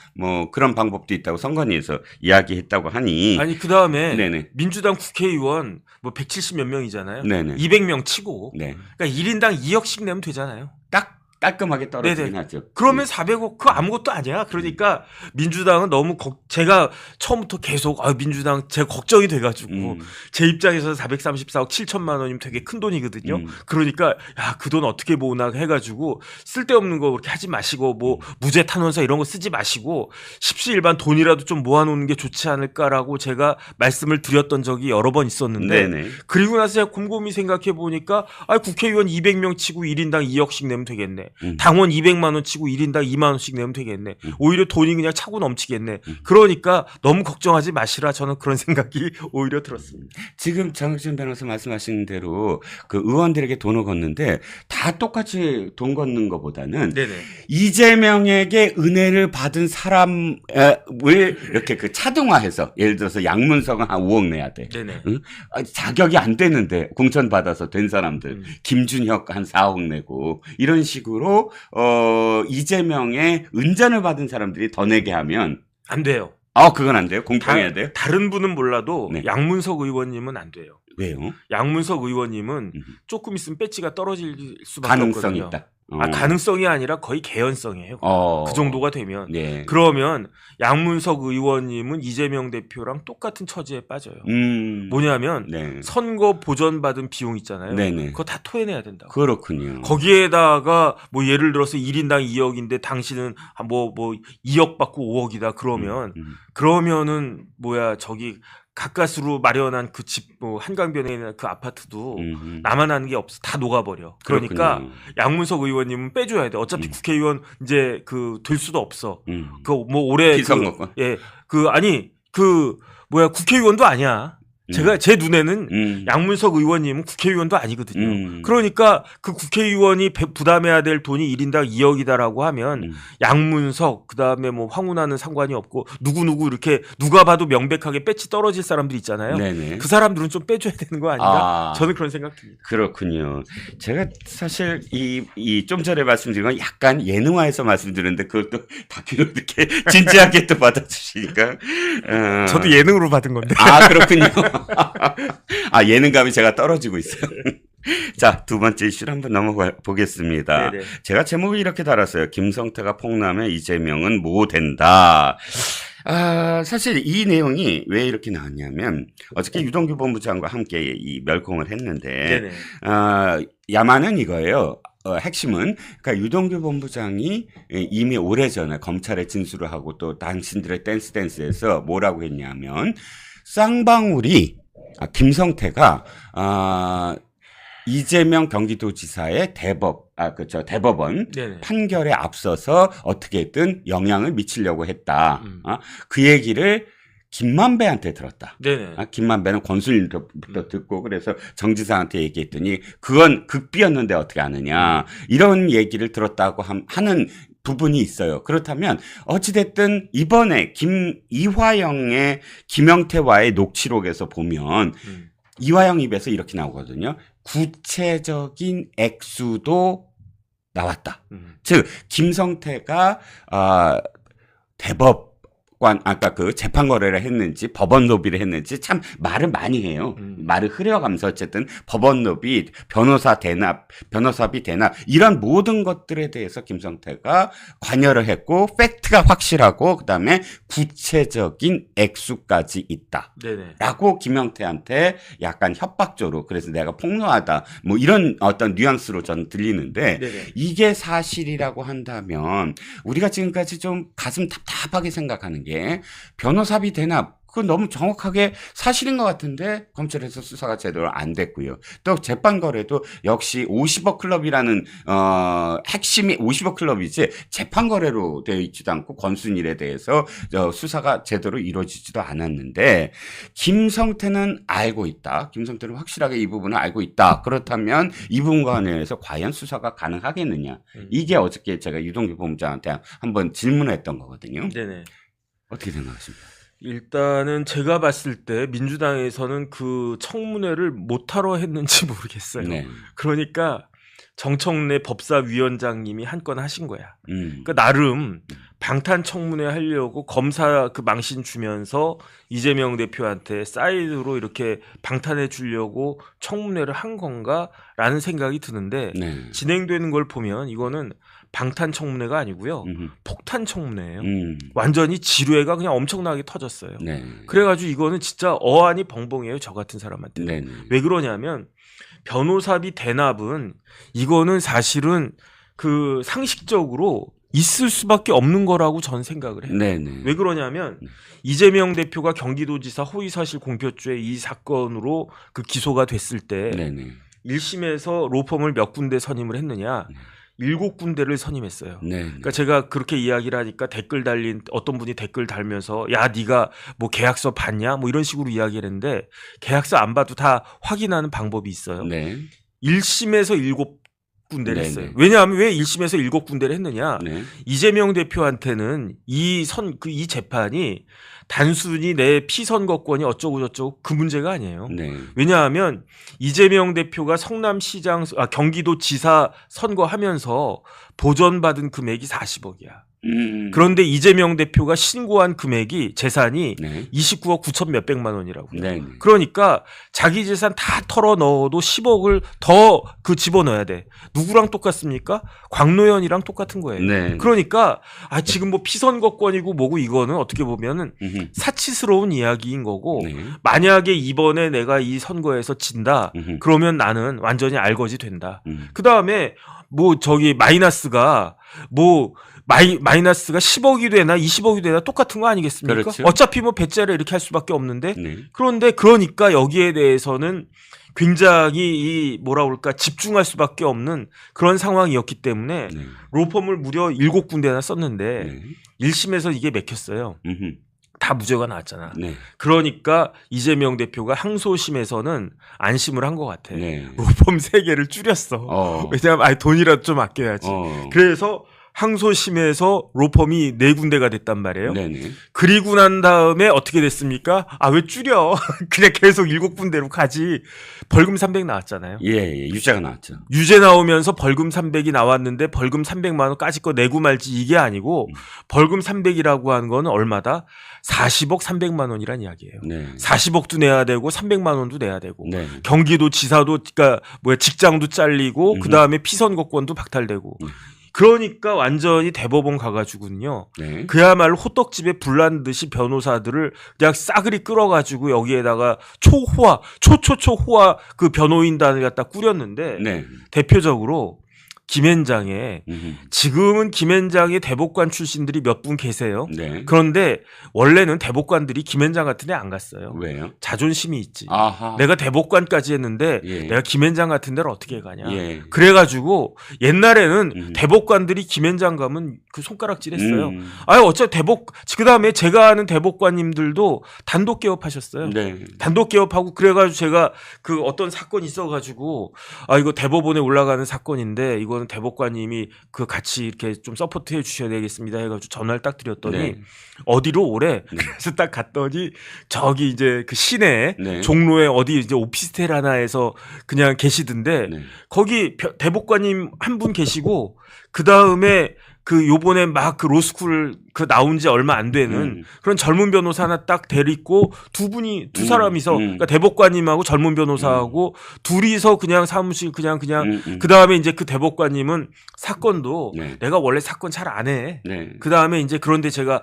그런 방법도 있다고 선관위에서 이야기했다고 하니. 아니 그다음에 네네. 민주당 국회의원 뭐 170몇 명이잖아요. 네네. 200명 치고 네. 그러니까 1인당 2억씩 내면 되잖아요. 딱 깔끔하게 떨어지긴 네네. 하죠. 그러면 400억 그거 아무것도 아니야. 그러니까 민주당은 너무 제가 처음부터 계속 민주당 제가 걱정이 돼가지고 제 입장에서는 434억 7천만 원이면 되게 큰 돈이거든요. 그러니까 야, 그 돈 어떻게 모으나 해가지고 쓸데없는 거 그렇게 하지 마시고 뭐 무죄 탄원서 이런 거 쓰지 마시고 십시일반 돈이라도 좀 모아놓는 게 좋지 않을까라고 제가 말씀을 드렸던 적이 여러 번 있었는데 네네. 그리고 나서 제가 곰곰이 생각해 보니까 국회의원 200명 치고 1인당 2억씩 내면 되겠네. 당원 200만 원 치고 1인당 2만 원씩 내면 되겠네. 오히려 돈이 그냥 차고 넘치겠네. 그러니까 너무 걱정하지 마시라 저는 그런 생각이 오히려 들었습니다. 지금 장혁진 변호사 말씀하신 대로 그 의원들에게 돈을 걷는데 다 똑같이 돈 걷는 것보다는 네네. 이재명에게 은혜를 받은 사람을 이렇게 그 차등화해서 예를 들어서 양문석은 한 5억 내야 돼. 네네. 응? 자격이 안 되는데 공천 받아서 된 사람들 김준혁 한 4억 내고 이런 식으로 이재명의 은전을 받은 사람들이 더 내게 하면 안 돼요. 그건 안 돼요. 공평해야 돼요. 다른 분은 몰라도 네. 양문석 의원님은 안 돼요. 왜요? 양문석 의원님은 조금 있으면 배지가 떨어질 수밖에 가능성이 없거든요. 있다. 가능성이 아니라 거의 개연성이에요. 그 정도가 되면. 네. 그러면 양문석 의원님은 이재명 대표랑 똑같은 처지에 빠져요. 뭐냐면 네. 선거 보전받은 비용 있잖아요. 네네. 그거 다 토해내야 된다고. 그렇군요. 거기에다가 뭐 예를 들어서 1인당 2억인데 당신은 뭐 2억 받고 5억이다 그러면 그러면은 저기 가까스로 마련한 그 집, 한강변에 있는 그 아파트도 나만 하는 게 없어. 다 녹아버려. 그러니까 그렇군요. 양문석 의원님은 빼줘야 돼. 어차피 국회의원 이제 될 수도 없어. 음. 올해 피선거권. 국회의원도 아니야. 제 눈에는 양문석 의원님은 국회의원도 아니거든요. 그러니까 그 국회의원이 부담해야 될 돈이 1인당 2억이다라고 하면 양문석 그다음에 뭐 황운하는 상관이 없고 누구 이렇게 누가 봐도 명백하게 배치 떨어질 사람들 있잖아요. 네네. 그 사람들은 좀 빼줘야 되는 거 아닌가? 저는 그런 생각 듭니다. 그렇군요. 제가 사실 이 좀 전에 말씀드린 건 약간 예능화해서 말씀드렸는데 그것도 다큐로 이렇게 진지하게 또 받아주시니까. 저도 예능으로 받은 건데. 그렇군요. 예능감이 제가 떨어지고 있어요. 자, 두 번째 이슈를 한번 넘어가 보겠습니다. 네네. 제가 제목을 이렇게 달았어요. 김성태가 폭남해 이재명은 뭐 된다. 사실 이 내용이 왜 이렇게 나왔냐면 어저께 유동규 본부장과 함께 이 멸공을 했는데 네네. 야만은 이거예요. 핵심은 그러니까 유동규 본부장이 이미 오래전에 검찰에 진술을 하고 또 당신들의 댄스에서 뭐라고 했냐면 쌍방울이 김성태가 이재명 경기도지사의 대법원 네네. 판결에 앞서서 어떻게든 영향을 미치려고 했다. 그 얘기를 김만배한테 들었다. 네네. 김만배는 권순일부터 듣고 그래서 정지사한테 얘기했더니 그건 극비였는데 어떻게 아느냐 이런 얘기를 들었다고 하는 부분이 있어요. 그렇다면 어찌됐든 이번에 이화영의 김영태와의 녹취록에서 보면 이화영 입에서 이렇게 나오거든요. 구체적인 액수도 나왔다. 즉 김성태가 대법관 아까 그 재판 거래를 했는지 법원 로비를 했는지 참 말을 많이 해요. 말을 흐려가면서 어쨌든 법원 로비, 변호사비 대납 이런 모든 것들에 대해서 김성태가 관여를 했고 팩트가 확실하고 그다음에 구체적인 액수까지 있다. 네네. 라고 김영태한테 약간 협박조로 그래서 내가 폭로하다 뭐 이런 어떤 뉘앙스로 저는 들리는데 네네. 이게 사실이라고 한다면 우리가 지금까지 좀 가슴 답답하게 생각하는 게 변호사비 대납 그건 너무 정확하게 사실인 것 같은데 검찰에서 수사가 제대로 안 됐고요. 또 재판 거래도 역시 50억 클럽이라는 핵심이 50억 클럽이지 재판 거래로 되어 있지도 않고 권순일에 대해서 수사가 제대로 이루어지지도 않았는데 김성태는 알고 있다. 김성태는 확실하게 이 부분을 알고 있다. 그렇다면 이 부분과 관련해서 과연 수사가 가능하겠느냐. 이게 어저께 제가 유동규 본부장한테 한번 질문했던 거거든요. 네네. 어떻게 생각하십니까? 일단은 제가 봤을 때 민주당에서는 그 청문회를 못하러 했는지 모르겠어요. 네. 그러니까 정청래 법사위원장님이 한 건 하신 거야. 음. 그러니까 나름 방탄청문회 하려고 검사 그 망신 주면서 이재명 대표한테 사이드로 이렇게 방탄해 주려고 청문회를 한 건가라는 생각이 드는데 네. 진행되는 걸 보면 이거는 방탄청문회가 아니고요. 음. 폭탄청문회예요. 음. 완전히 지뢰가 그냥 엄청나게 터졌어요. 네. 그래가지고 이거는 진짜 어안이 벙벙해요. 저 같은 사람한테. 네. 네. 왜 그러냐면 변호사비 대납은 이거는 사실은 그 상식적으로 있을 수밖에 없는 거라고 전 생각을 해요. 네. 네. 왜 그러냐면 이재명 대표가 경기도지사 허위사실 공표죄 이 사건으로 그 기소가 됐을 때 네. 네. 1심에서 로펌을 몇 군데 선임을 했느냐? 7군데를 선임했어요. 네. 그러니까 제가 그렇게 이야기를 하니까 댓글 달린 어떤 분이 댓글 달면서 야 네가 뭐 계약서 봤냐? 뭐 이런 식으로 이야기를 했는데 계약서 안 봐도 다 확인하는 방법이 있어요. 네. 1심에서 7군데를 네네. 했어요. 왜냐하면 왜 1심에서 7군데를 했느냐? 네. 이재명 대표한테는 이 재판이 단순히 내 피선거권이 어쩌고 저쩌고 그 문제가 아니에요. 네. 왜냐하면 이재명 대표가 경기도지사 선거하면서 보전받은 금액이 40억이야. 그런데 이재명 대표가 신고한 금액이 재산이 네. 29억 9천 몇백만 원이라고요. 네. 그러니까 자기 재산 다 털어 넣어도 10억을 더 그 집어넣어야 돼. 누구랑 똑같습니까? 광노현이랑 똑같은 거예요. 네. 그러니까 지금 뭐 피선거권이고 뭐고 이거는 어떻게 보면은 음흠. 사치스러운 이야기인 거고 네. 만약에 이번에 내가 이 선거에서 진다 음흠. 그러면 나는 완전히 알거지 된다. 음. 그다음에 뭐 저기 마이너스가 10억이 되나 20억이 되나 똑같은 거 아니겠습니까? 그렇죠. 어차피 뭐 배째를 이렇게 할 수밖에 없는데 네. 그런데 그러니까 여기에 대해서는 굉장히 뭐라 그럴까 집중할 수밖에 없는 그런 상황이었기 때문에 네. 로펌을 무려 7군데나 썼는데 네. 1심에서 이게 맥혔어요. 음흠. 다 무죄가 나왔잖아. 네. 그러니까 이재명 대표가 항소심에서는 안심을 한 것 같아. 네. 로펌 3개를 줄였어. 왜냐하면 돈이라도 좀 아껴야지. 그래서 항소심에서 로펌이 4군데가 됐단 말이에요. 네네. 그리고 난 다음에 어떻게 됐습니까? 왜 줄여? 그냥 계속 7군데로 가지. 벌금 300 나왔잖아요. 예, 유죄가 나왔죠. 유죄 나오면서 벌금 300이 나왔는데 벌금 300만 원까지 거 내고 말지 이게 아니고 벌금 300이라고 하는 거는 얼마다? 40억 300만 원이란 이야기예요. 네. 40억도 내야 되고 300만 원도 내야 되고 네. 경기도 지사도 그러니까 직장도 잘리고 그다음에 피선거권도 박탈되고 그러니까 완전히 대법원 가가지고는요. 네. 그야말로 호떡집에 불난 듯이 변호사들을 그냥 싸그리 끌어가지고 여기에다가 초호화 그 변호인단을 갖다 꾸렸는데 네. 대표적으로 김앤장에 음흠. 지금은 김앤장의 대법관 출신들이 몇 분 계세요. 네. 그런데 원래는 대법관들이 김앤장 같은 데 안 갔어요. 왜요? 자존심이 있지. 아하. 내가 대법관까지 했는데 예. 내가 김앤장 같은 데를 어떻게 가냐. 예. 그래가지고 옛날에는 대법관들이 김앤장 가면 그 손가락질했어요. 어차피 그다음에 제가 아는 대법관님들도 단독 개업하셨어요. 네. 단독 개업하고 그래가지고 제가 그 어떤 사건이 있어가지고 이거 대법원에 올라가는 사건인데 이거는 대법관님이 그 같이 이렇게 좀 서포트해 주셔야 되겠습니다 해가지고 전화를 딱 드렸더니 네. 어디로 오래? 네. 그래서 딱 갔더니 저기 이제 그 시내 네. 종로에 어디 이제 오피스텔 하나에서 그냥 계시던데 네. 거기 대법관님 한 분 계시고 그 다음에 그 요번에 막 그 로스쿨 그 나온 지 얼마 안 되는 그런 젊은 변호사 하나 딱 데리고 두 사람이서 그러니까 대법관님하고 젊은 변호사하고 둘이서 그냥 사무실 그냥 그 다음에 이제 그 대법관님은 사건도 네. 내가 원래 사건 잘 안 해. 네. 그 다음에 이제 그런데 제가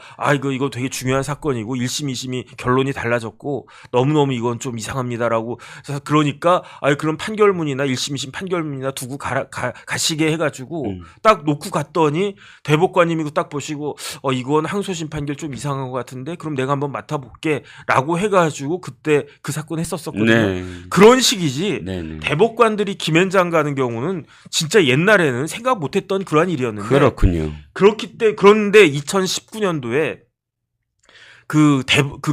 이거 되게 중요한 사건이고 1심, 2심이 결론이 달라졌고 너무너무 이건 좀 이상합니다라고 그러니까 그런 판결문이나 1심, 2심 판결문이나 두고 가시게 해가지고 딱 놓고 갔더니 대법관님이 딱 보시고 이건 항소심 판결 좀 이상한 것 같은데 그럼 내가 한번 맡아볼게 라고 해가지고 그때 그 사건 했었거든요. 네. 그런 식이지 네. 대법관들이 김앤장 가는 경우는 진짜 옛날에는 생각 못했던 그러한 일이었는데 그렇군요. 그런데 2019년도에 그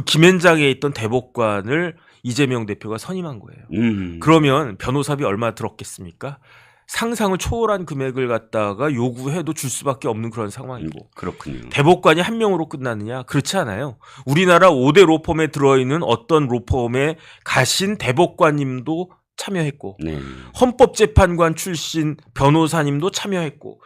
김앤장에 있던 대법관을 이재명 대표가 선임한 거예요. 그러면 변호사비 얼마 들었겠습니까? 상상을 초월한 금액을 갖다가 요구해도 줄 수밖에 없는 그런 상황이고. 그렇군요. 대법관이 한 명으로 끝났느냐? 그렇지 않아요. 우리나라 5대 로펌에 들어있는 어떤 로펌에 가신 대법관님도 참여했고 네. 헌법재판관 출신 변호사님도 참여했고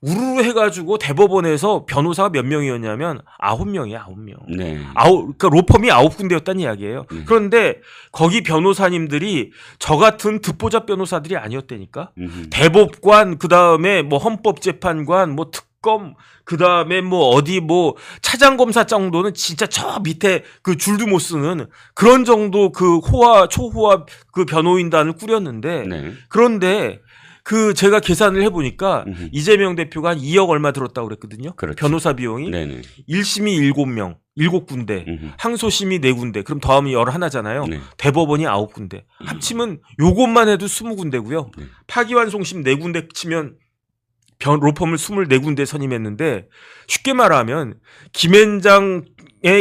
우르르 해가지고 대법원에서 변호사가 몇 명이었냐면 9명이야, 9명. 네. 그러니까 로펌이 9군데였다는 이야기예요. 그런데 거기 변호사님들이 저 같은 듣보잡 변호사들이 아니었다니까. 대법관, 그 다음에 뭐 헌법재판관, 뭐 특검, 그 다음에 뭐 어디 뭐 차장검사 정도는 진짜 저 밑에 그 줄도 못 쓰는 그런 정도 그 초호화 그 변호인단을 꾸렸는데 네. 그런데 그 제가 계산을 해보니까 이재명 대표가 한 2억 얼마 들었다고 그랬거든요. 그렇죠. 변호사 비용이. 네네. 1심이 7명, 7군데, 항소심이 4군데, 그럼 더하면 11잖아요. 네. 대법원이 9군데. 합치면 요것만 해도 20군데고요. 네. 파기환송심 4군데 치면 로펌을 24군데 선임했는데 쉽게 말하면 김앤장에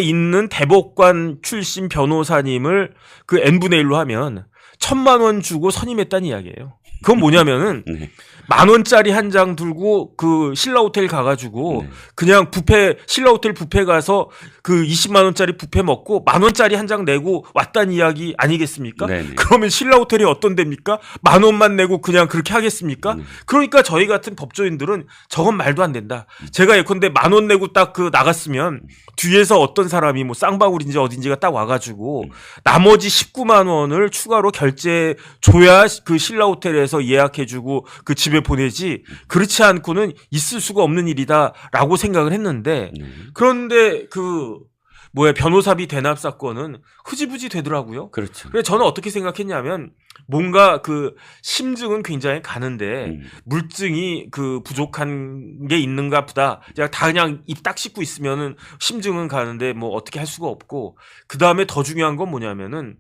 있는 대법관 출신 변호사님을 그 n분의 1로 하면 1,000만 원 주고 선임했다는 이야기예요. 그건 뭐냐면은 네. 10,000원짜리 한 장 들고 그 신라호텔 가가지고 네. 그냥 신라호텔 뷔페 가서 그 20만 원짜리 뷔페 먹고 10,000원짜리 한 장 내고 왔다는 이야기 아니겠습니까? 네네. 그러면 신라호텔이 어떤 데입니까? 10,000원만 내고 그냥 그렇게 하겠습니까? 그러니까 저희 같은 법조인들은 저건 말도 안 된다. 제가 예컨대 10,000원 내고 딱 그 나갔으면 뒤에서 어떤 사람이 뭐 쌍방울인지 어딘지가 딱 와가지고 나머지 19만 원을 추가로 결제 줘야 그 신라호텔에서 예약해주고 그 집에 보내지 그렇지 않고는 있을 수가 없는 일이다라고 생각을 했는데 그런데 그 변호사비 대납 사건은 흐지부지 되더라고요. 그렇죠. 그래서 저는 어떻게 생각했냐면 뭔가 그 심증은 굉장히 가는데 물증이 그 부족한 게 있는가 보다. 제가 다 그냥 입 딱 씻고 있으면은 심증은 가는데 뭐 어떻게 할 수가 없고 그 다음에 더 중요한 건 뭐냐면은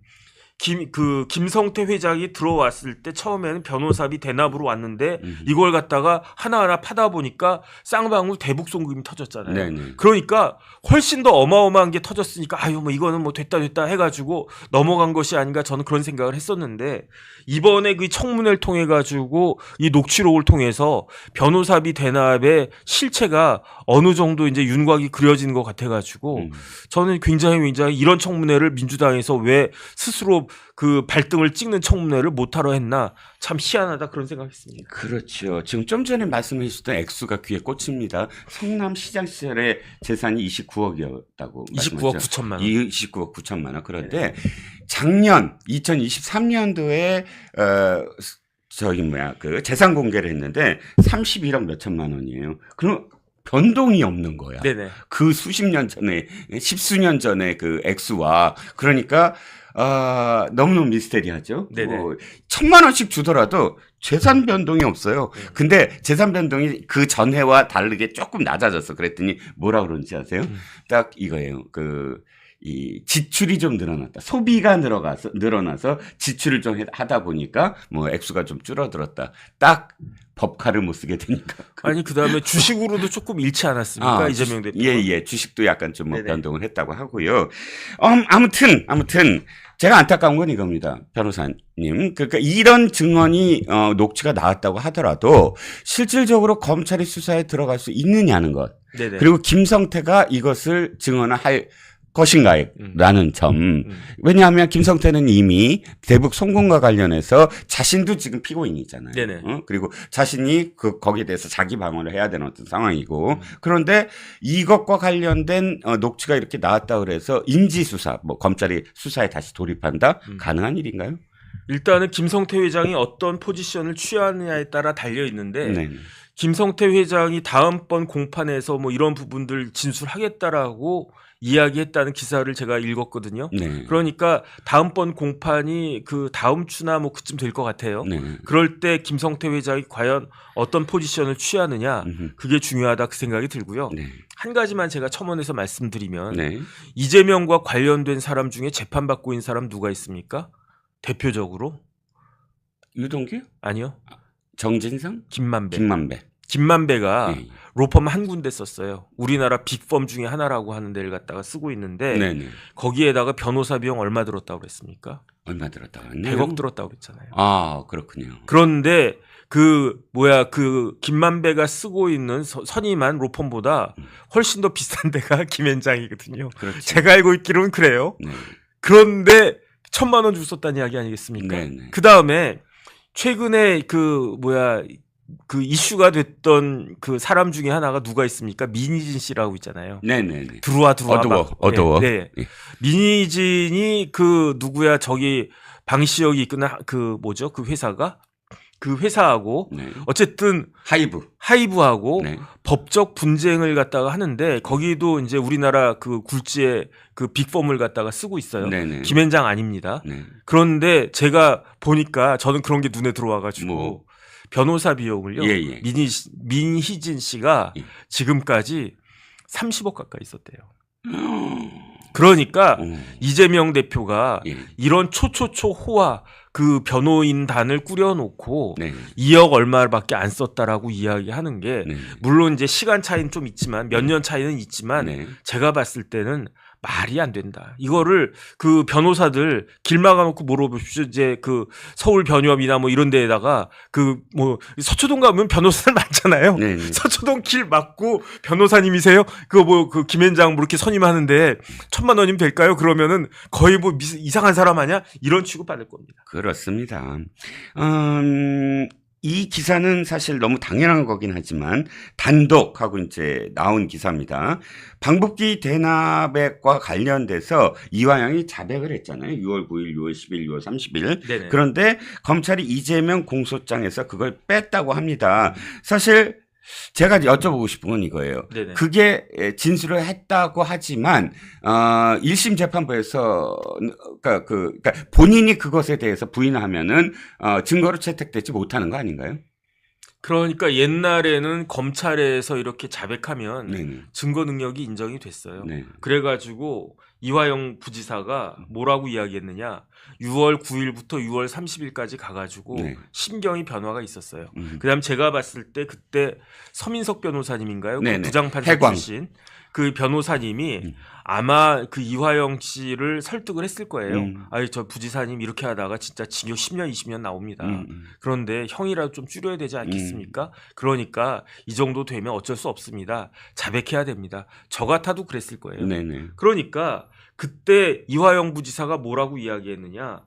김성태 회장이 들어왔을 때 처음에는 변호사비 대납으로 왔는데 이걸 갖다가 하나하나 파다 보니까 쌍방울 대북 송금이 터졌잖아요. 네네. 그러니까 훨씬 더 어마어마한 게 터졌으니까 아유 뭐 이거는 뭐 됐다 해가지고 넘어간 것이 아닌가 저는 그런 생각을 했었는데 이번에 그 청문회를 통해 가지고 이 녹취록을 통해서 변호사비 대납의 실체가 어느 정도 이제 윤곽이 그려진 것 같아가지고 저는 굉장히 이런 청문회를 민주당에서 왜 스스로 그 발등을 찍는 청문회를 못하러 했나 참 희한하다 그런 생각했습니다. 그렇죠. 지금 좀 전에 말씀해 주셨던 액수가 귀에 꽂힙니다. 성남시장 시절에 재산이 29억이었다고 29억 9천만 원. 29억 9천만 원. 그런데 작년 2023년도에 그 재산 공개를 했는데 31억 몇천만 원이에요. 그럼 변동이 없는 거야. 네네. 그 수십 년 전에, 십수년 전에 그 액수와 그러니까 너무너무 미스테리하죠. 네네. 1,000만 원씩 주더라도 재산 변동이 없어요. 근데 재산 변동이 그 전해와 다르게 조금 낮아졌어. 그랬더니 뭐라 그러는지 아세요? 딱 이거예요. 이 지출이 좀 늘어났다. 소비가 늘어나서 지출을 좀 하다 보니까 뭐 액수가 좀 줄어들었다. 딱 법카를 못 쓰게 되니까. 아니 그다음에 주식으로도 조금 잃지 않았습니까? 이재명 대표. 예. 주식도 약간 좀 변동을 했다고 하고요. 아무튼 제가 안타까운 건 이겁니다. 변호사님. 그러니까 이런 증언이 녹취가 나왔다고 하더라도 실질적으로 검찰이 수사에 들어갈 수 있느냐는 것. 네네. 그리고 김성태가 이것을 증언을 할 것인가라는 점. 왜냐하면 김성태는 이미 대북 송금과 관련해서 자신도 지금 피고인이잖아요. 네네. 그리고 자신이 거기에 대해서 자기 방어를 해야 되는 어떤 상황이고. 그런데 이것과 관련된 녹취가 이렇게 나왔다 그래서 인지수사, 뭐 검찰이 수사에 다시 돌입한다? 가능한 일인가요? 일단은 김성태 회장이 어떤 포지션을 취하느냐에 따라 달려 있는데 네. 김성태 회장이 다음번 공판에서 뭐 이런 부분들 진술하겠다라고 이야기했다는 기사를 제가 읽었거든요. 네. 그러니까 다음번 공판이 그 다음 주나 뭐 그쯤 될 것 같아요. 네. 그럴 때 김성태 회장이 과연 어떤 포지션을 취하느냐 그게 중요하다 그 생각이 들고요. 네. 한 가지만 제가 첨언해서 말씀드리면 네. 이재명과 관련된 사람 중에 재판받고 있는 사람 누가 있습니까? 대표적으로? 유동규? 아니요. 정진상? 김만배. 김만배가 네. 로펌 한 군데 썼어요. 우리나라 빅펌 중에 하나라고 하는 데를 갖다가 쓰고 있는데 네네. 거기에다가 변호사 비용 얼마 들었다고 그랬습니까? 얼마 들었다고 100억 들었다고 그랬잖아요. 아, 그렇군요. 그런데 그 김만배가 쓰고 있는 선임한 로펌보다 훨씬 더 비싼 데가 김앤장이거든요. 그렇죠. 제가 알고 있기로는 그래요. 네. 그런데 1,000만 원 주고 썼다는 이야기 아니겠습니까? 네네. 그 다음에 최근에 그 이슈가 됐던 그 사람 중에 하나가 누가 있습니까? 민희진 씨라고 있잖아요. 네네네. 들어와 어두워. 네. 예. 민희진이 그 누구야 저기 방시혁이 이끄는 그 뭐죠? 그 회사하고 네. 어쨌든 하이브하고 네. 법적 분쟁을 갖다가 하는데 거기도 이제 우리나라 그 굴지의 그 빅펌을 갖다가 쓰고 있어요. 네네. 김앤장 아닙니다. 네. 그런데 제가 보니까 저는 그런 게 눈에 들어와가지고 뭐. 변호사 비용을요. 예. 민희진 씨가 예. 지금까지 30억 가까이 썼대요. 그러니까 이재명 대표가 예. 이런 초호화 그 변호인단을 꾸려놓고 네. 2억 얼마밖에 안 썼다라고 이야기하는 게 네. 물론 이제 시간 차이는 좀 있지만 몇 년 차이는 있지만 네. 제가 봤을 때는 말이 안 된다. 이거를 그 변호사들 길 막아놓고 물어보십시오. 이제 그 서울 변협이나 뭐 이런 데에다가 그 뭐 서초동 가면 변호사들 많잖아요. 네. 서초동 길 막고 변호사님이세요? 그거 뭐 그 김앤장 뭐 이렇게 선임하는데 1,000만 원이면 될까요? 그러면은 거의 뭐 이상한 사람 아니야? 이런 취급 받을 겁니다. 그렇습니다. 이 기사는 사실 너무 당연한 거긴 하지만 단독하고 이제 나온 기사입니다. 방북기 대납액과 관련돼서 이화영이 자백을 했잖아요. 6월 9일, 6월 10일, 6월 30일. 네네. 그런데 검찰이 이재명 공소장에서 그걸 뺐다고 합니다. 사실 제가 여쭤보고 싶은 건 이거예요. 네네. 그게 진술을 했다고 하지만 1심 재판부에서 그러니까 본인이 그것에 대해서 부인하면은 증거로 채택되지 못하는 거 아닌가요? 그러니까 옛날에는 검찰에서 이렇게 자백하면 네네. 증거 능력이 인정이 됐어요. 네. 그래가지고 이화영 부지사가 뭐라고 이야기했느냐? 6월 9일부터 6월 30일까지 가가지고 네. 심경의 변화가 있었어요. 그다음 제가 봤을 때 그때 서민석 변호사님인가요? 그 네네. 부장판사 해광. 출신 그 변호사님이 아마 그 이화영 씨를 설득을 했을 거예요. 아이 저 부지사님 이렇게 하다가 진짜 징역 10년 20년 나옵니다. 그런데 형이라도 좀 줄여야 되지 않겠습니까? 그러니까 이 정도 되면 어쩔 수 없습니다. 자백해야 됩니다. 저 같아도 그랬을 거예요. 네네. 그러니까 그때 이화영 부지사가 뭐라고 이야기했느냐?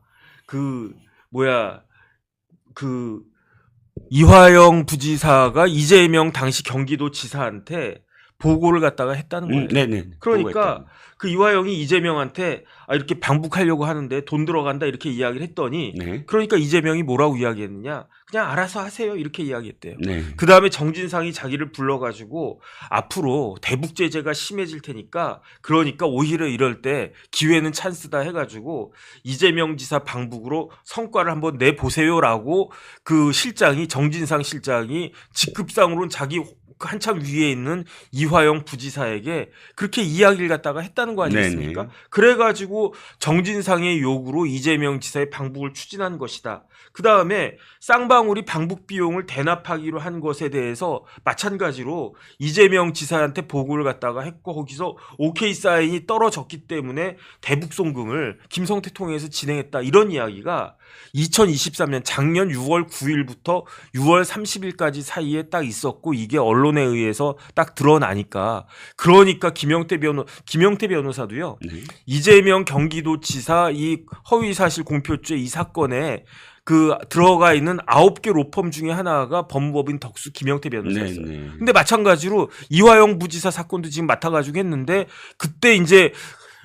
이화영 부지사가 이재명 당시 경기도지사한테 보고를 갖다가 했다는 거예요. 네네. 그러니까 그 이화영이 이재명한테 이렇게 방북하려고 하는데 돈 들어간다 이렇게 이야기를 했더니 네. 그러니까 이재명이 뭐라고 이야기했느냐? 그냥 알아서 하세요 이렇게 이야기했대요. 네. 그 다음에 정진상이 자기를 불러가지고 앞으로 대북 제재가 심해질 테니까 그러니까 오히려 이럴 때 기회는 찬스다 해가지고 이재명 지사 방북으로 성과를 한번 내보세요라고 그 실장이 정진상 실장이 직급상으로는 자기 한참 위에 있는 이화영 부지사에게 그렇게 이야기를 갖다가 했다는 거 아니겠습니까? 네네. 그래가지고 정진상의 요구로 이재명 지사의 방북을 추진한 것이다. 그 다음에 쌍방울이 방북 비용을 대납하기로 한 것에 대해서 마찬가지로 이재명 지사한테 보고를 갖다가 했고 거기서 오케이 사인이 떨어졌기 때문에 대북 송금을 김성태 통해서 진행했다. 이런 이야기가 2023년 작년 6월 9일부터 6월 30일까지 사이에 딱 있었고 이게 언론에 의해서 딱 드러나니까 그러니까 김영태 변호사도요. 네. 이재명 경기도지사 이 허위사실 공표죄 이 사건에 그 들어가 있는 9개 로펌 중에 하나가 법무법인 덕수 김영태 변호사였어요. 네네. 근데 마찬가지로 이화영 부지사 사건도 지금 맡아가지고 했는데 그때 이제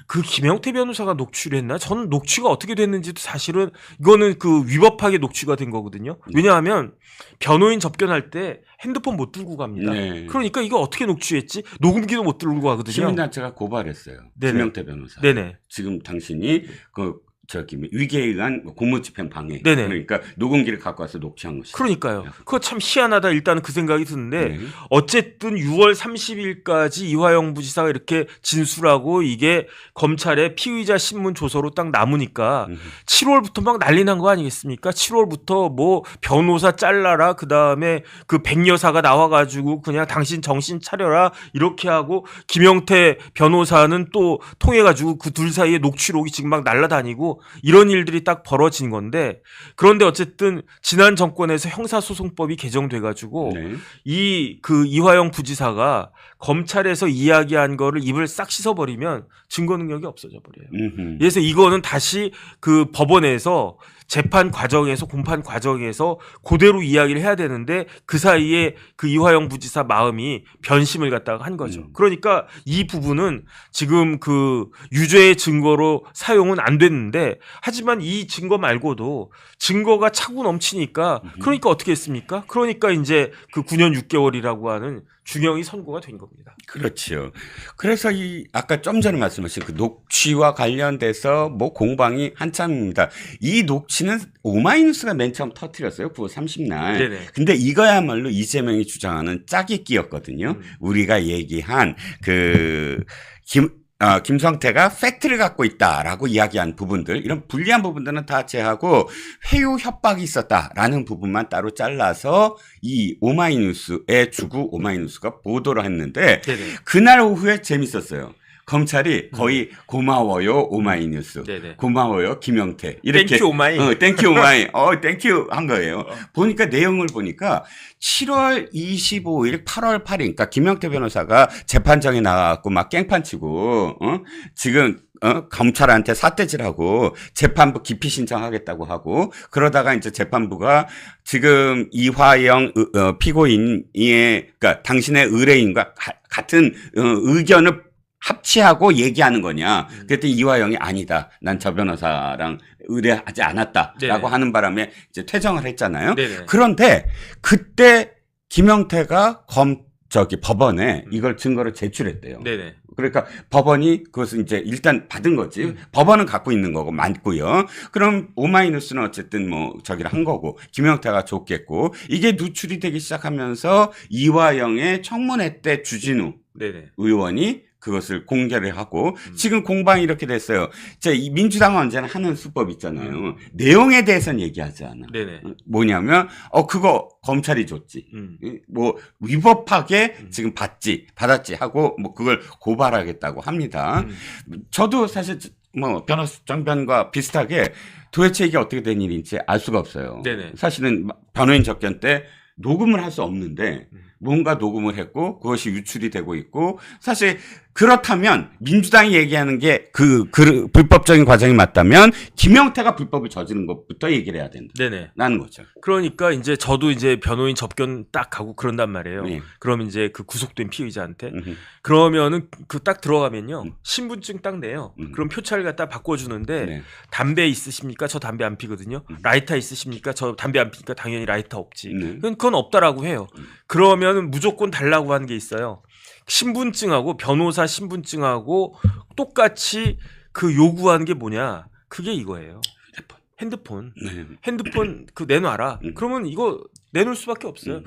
그 김영태 변호사가 녹취를 했나? 저는 녹취가 어떻게 됐는지도 사실은 이거는 그 위법하게 녹취가 된 거거든요. 왜냐하면 변호인 접견할 때 핸드폰 못 들고 갑니다. 네. 그러니까 이거 어떻게 녹취했지? 녹음기도 못 들고 가거든요. 시민단체가 고발했어요. 네네. 김영태 변호사. 네네. 지금 당신이 위계에 의한 공무집행 방해. 네네. 그러니까 녹음기를 갖고 와서 녹취한 것이다. 그러니까요. 그거 참 희한하다. 일단은 그 생각이 드는데 네. 어쨌든 6월 30일까지 이화영 부지사가 이렇게 진술하고 이게 검찰의 피의자 신문 조서로 딱 남으니까 7월부터 막 난리 난 거 아니겠습니까? 7월부터 뭐 변호사 잘라라 그 다음에 그 백여사가 나와가지고 그냥 당신 정신 차려라 이렇게 하고 김영태 변호사는 또 통해가지고 그 둘 사이에 녹취록이 지금 막 날라다니고 하고 이런 일들이 딱 벌어진 건데 그런데 어쨌든 지난 정권에서 형사소송법이 개정돼 가지고 네. 이화영 부지사가 검찰에서 이야기한 거를 입을 싹 씻어버리면 증거 능력이 없어져 버려요. 그래서 이거는 다시 그 법원에서 재판 과정에서 공판 과정에서 그대로 이야기를 해야 되는데 그 사이에 그 이화영 부지사 마음이 변심을 갖다가 한 거죠. 그러니까 이 부분은 지금 그 유죄의 증거로 사용은 안 됐는데 하지만 이 증거 말고도 증거가 차고 넘치니까 그러니까 어떻게 했습니까? 그러니까 이제 그 9년 6개월이라고 하는 중형이 선고가 된 겁니다. 그렇죠. 그래서 아까 좀 전에 말씀하신 그 녹취와 관련돼서 뭐 공방이 한참입니다. 이 녹취는 오마이뉴스가 맨 처음 터뜨렸어요. 9월 30날. 네네. 근데 이거야말로 이재명이 주장하는 짜깁기였거든요. 우리가 얘기한 김성태가 팩트를 갖고 있다라고 이야기한 부분들, 이런 불리한 부분들은 다 제하고 회유 협박이 있었다라는 부분만 따로 잘라서 이 오마이뉴스에 주고 오마이뉴스가 보도를 했는데 네네. 그날 오후에 재밌었어요. 검찰이 거의 고마워요 오마이뉴스, 네네. 고마워요 김영태 이렇게 땡큐 오마이. 땡큐 오마이, 땡큐 한 거예요. 보니까 내용을 보니까 7월 25일, 8월 8일, 그러니까 김영태 변호사가 재판장에 나와갖고 막 깽판 치고, 지금 검찰한테 사태질하고 재판부 기피 신청하겠다고 하고 그러다가 이제 재판부가 지금 이화영 피고인의 그러니까 당신의 의뢰인과 같은 의견을 합치하고 얘기하는 거냐. 그랬더니 이화영이 아니다. 난 저 변호사랑 의뢰하지 않았다라고 네네. 하는 바람에 이제 퇴정을 했잖아요. 네네. 그런데 그때 김영태가 법원에 이걸 증거를 제출했대요. 네네. 그러니까 법원이 그것을 이제 일단 받은 거지. 법원은 갖고 있는 거고 맞고요. 그럼 오마이뉴스는 어쨌든 뭐 저기를 한 거고 김영태가 줬겠고 이게 누출이 되기 시작하면서 이화영의 청문회 때 주진우 네네. 의원이 그것을 공개를 하고 지금 공방이 이렇게 됐어요. 이 민주당은 언제나 하는 수법 있잖아요. 내용에 대해서는 얘기하지 않아. 네네. 뭐냐면 그거 검찰이 줬지. 뭐 위법하게 지금 받았지 하고 뭐 그걸 고발하겠다고 합니다. 저도 사실 뭐 변호사 정변과 비슷하게 도대체 이게 어떻게 된 일인지 알 수가 없어요. 네네. 사실은 변호인 접견 때 녹음을 할 수 없는데 뭔가 녹음을 했고 그것이 유출이 되고 있고 사실 그렇다면 민주당이 얘기하는 게 그 불법적인 과정이 맞다면 김영태가 불법을 저지른 것부터 얘기를 해야 된다. 네네. 라는 거죠. 그러니까 이제 저도 이제 변호인 접견 딱 가고 그런단 말이에요. 네. 그럼 이제 그 구속된 피의자한테 그러면은 그 딱 들어가면요. 신분증 딱 내요. 그럼 표차를 갖다 바꿔주는데 네. 담배 있으십니까? 저 담배 안 피거든요. 라이터 있으십니까? 저 담배 안 피니까 당연히 라이터 없지. 그건 없다라고 해요. 그러면은 무조건 달라고 하는 게 있어요. 신분증하고 변호사 신분증하고 똑같이 그 요구하는 게 뭐냐? 그게 이거예요. 핸드폰. 네. 핸드폰 그 내놔라. 그러면 이거 내놓을 수밖에 없어요.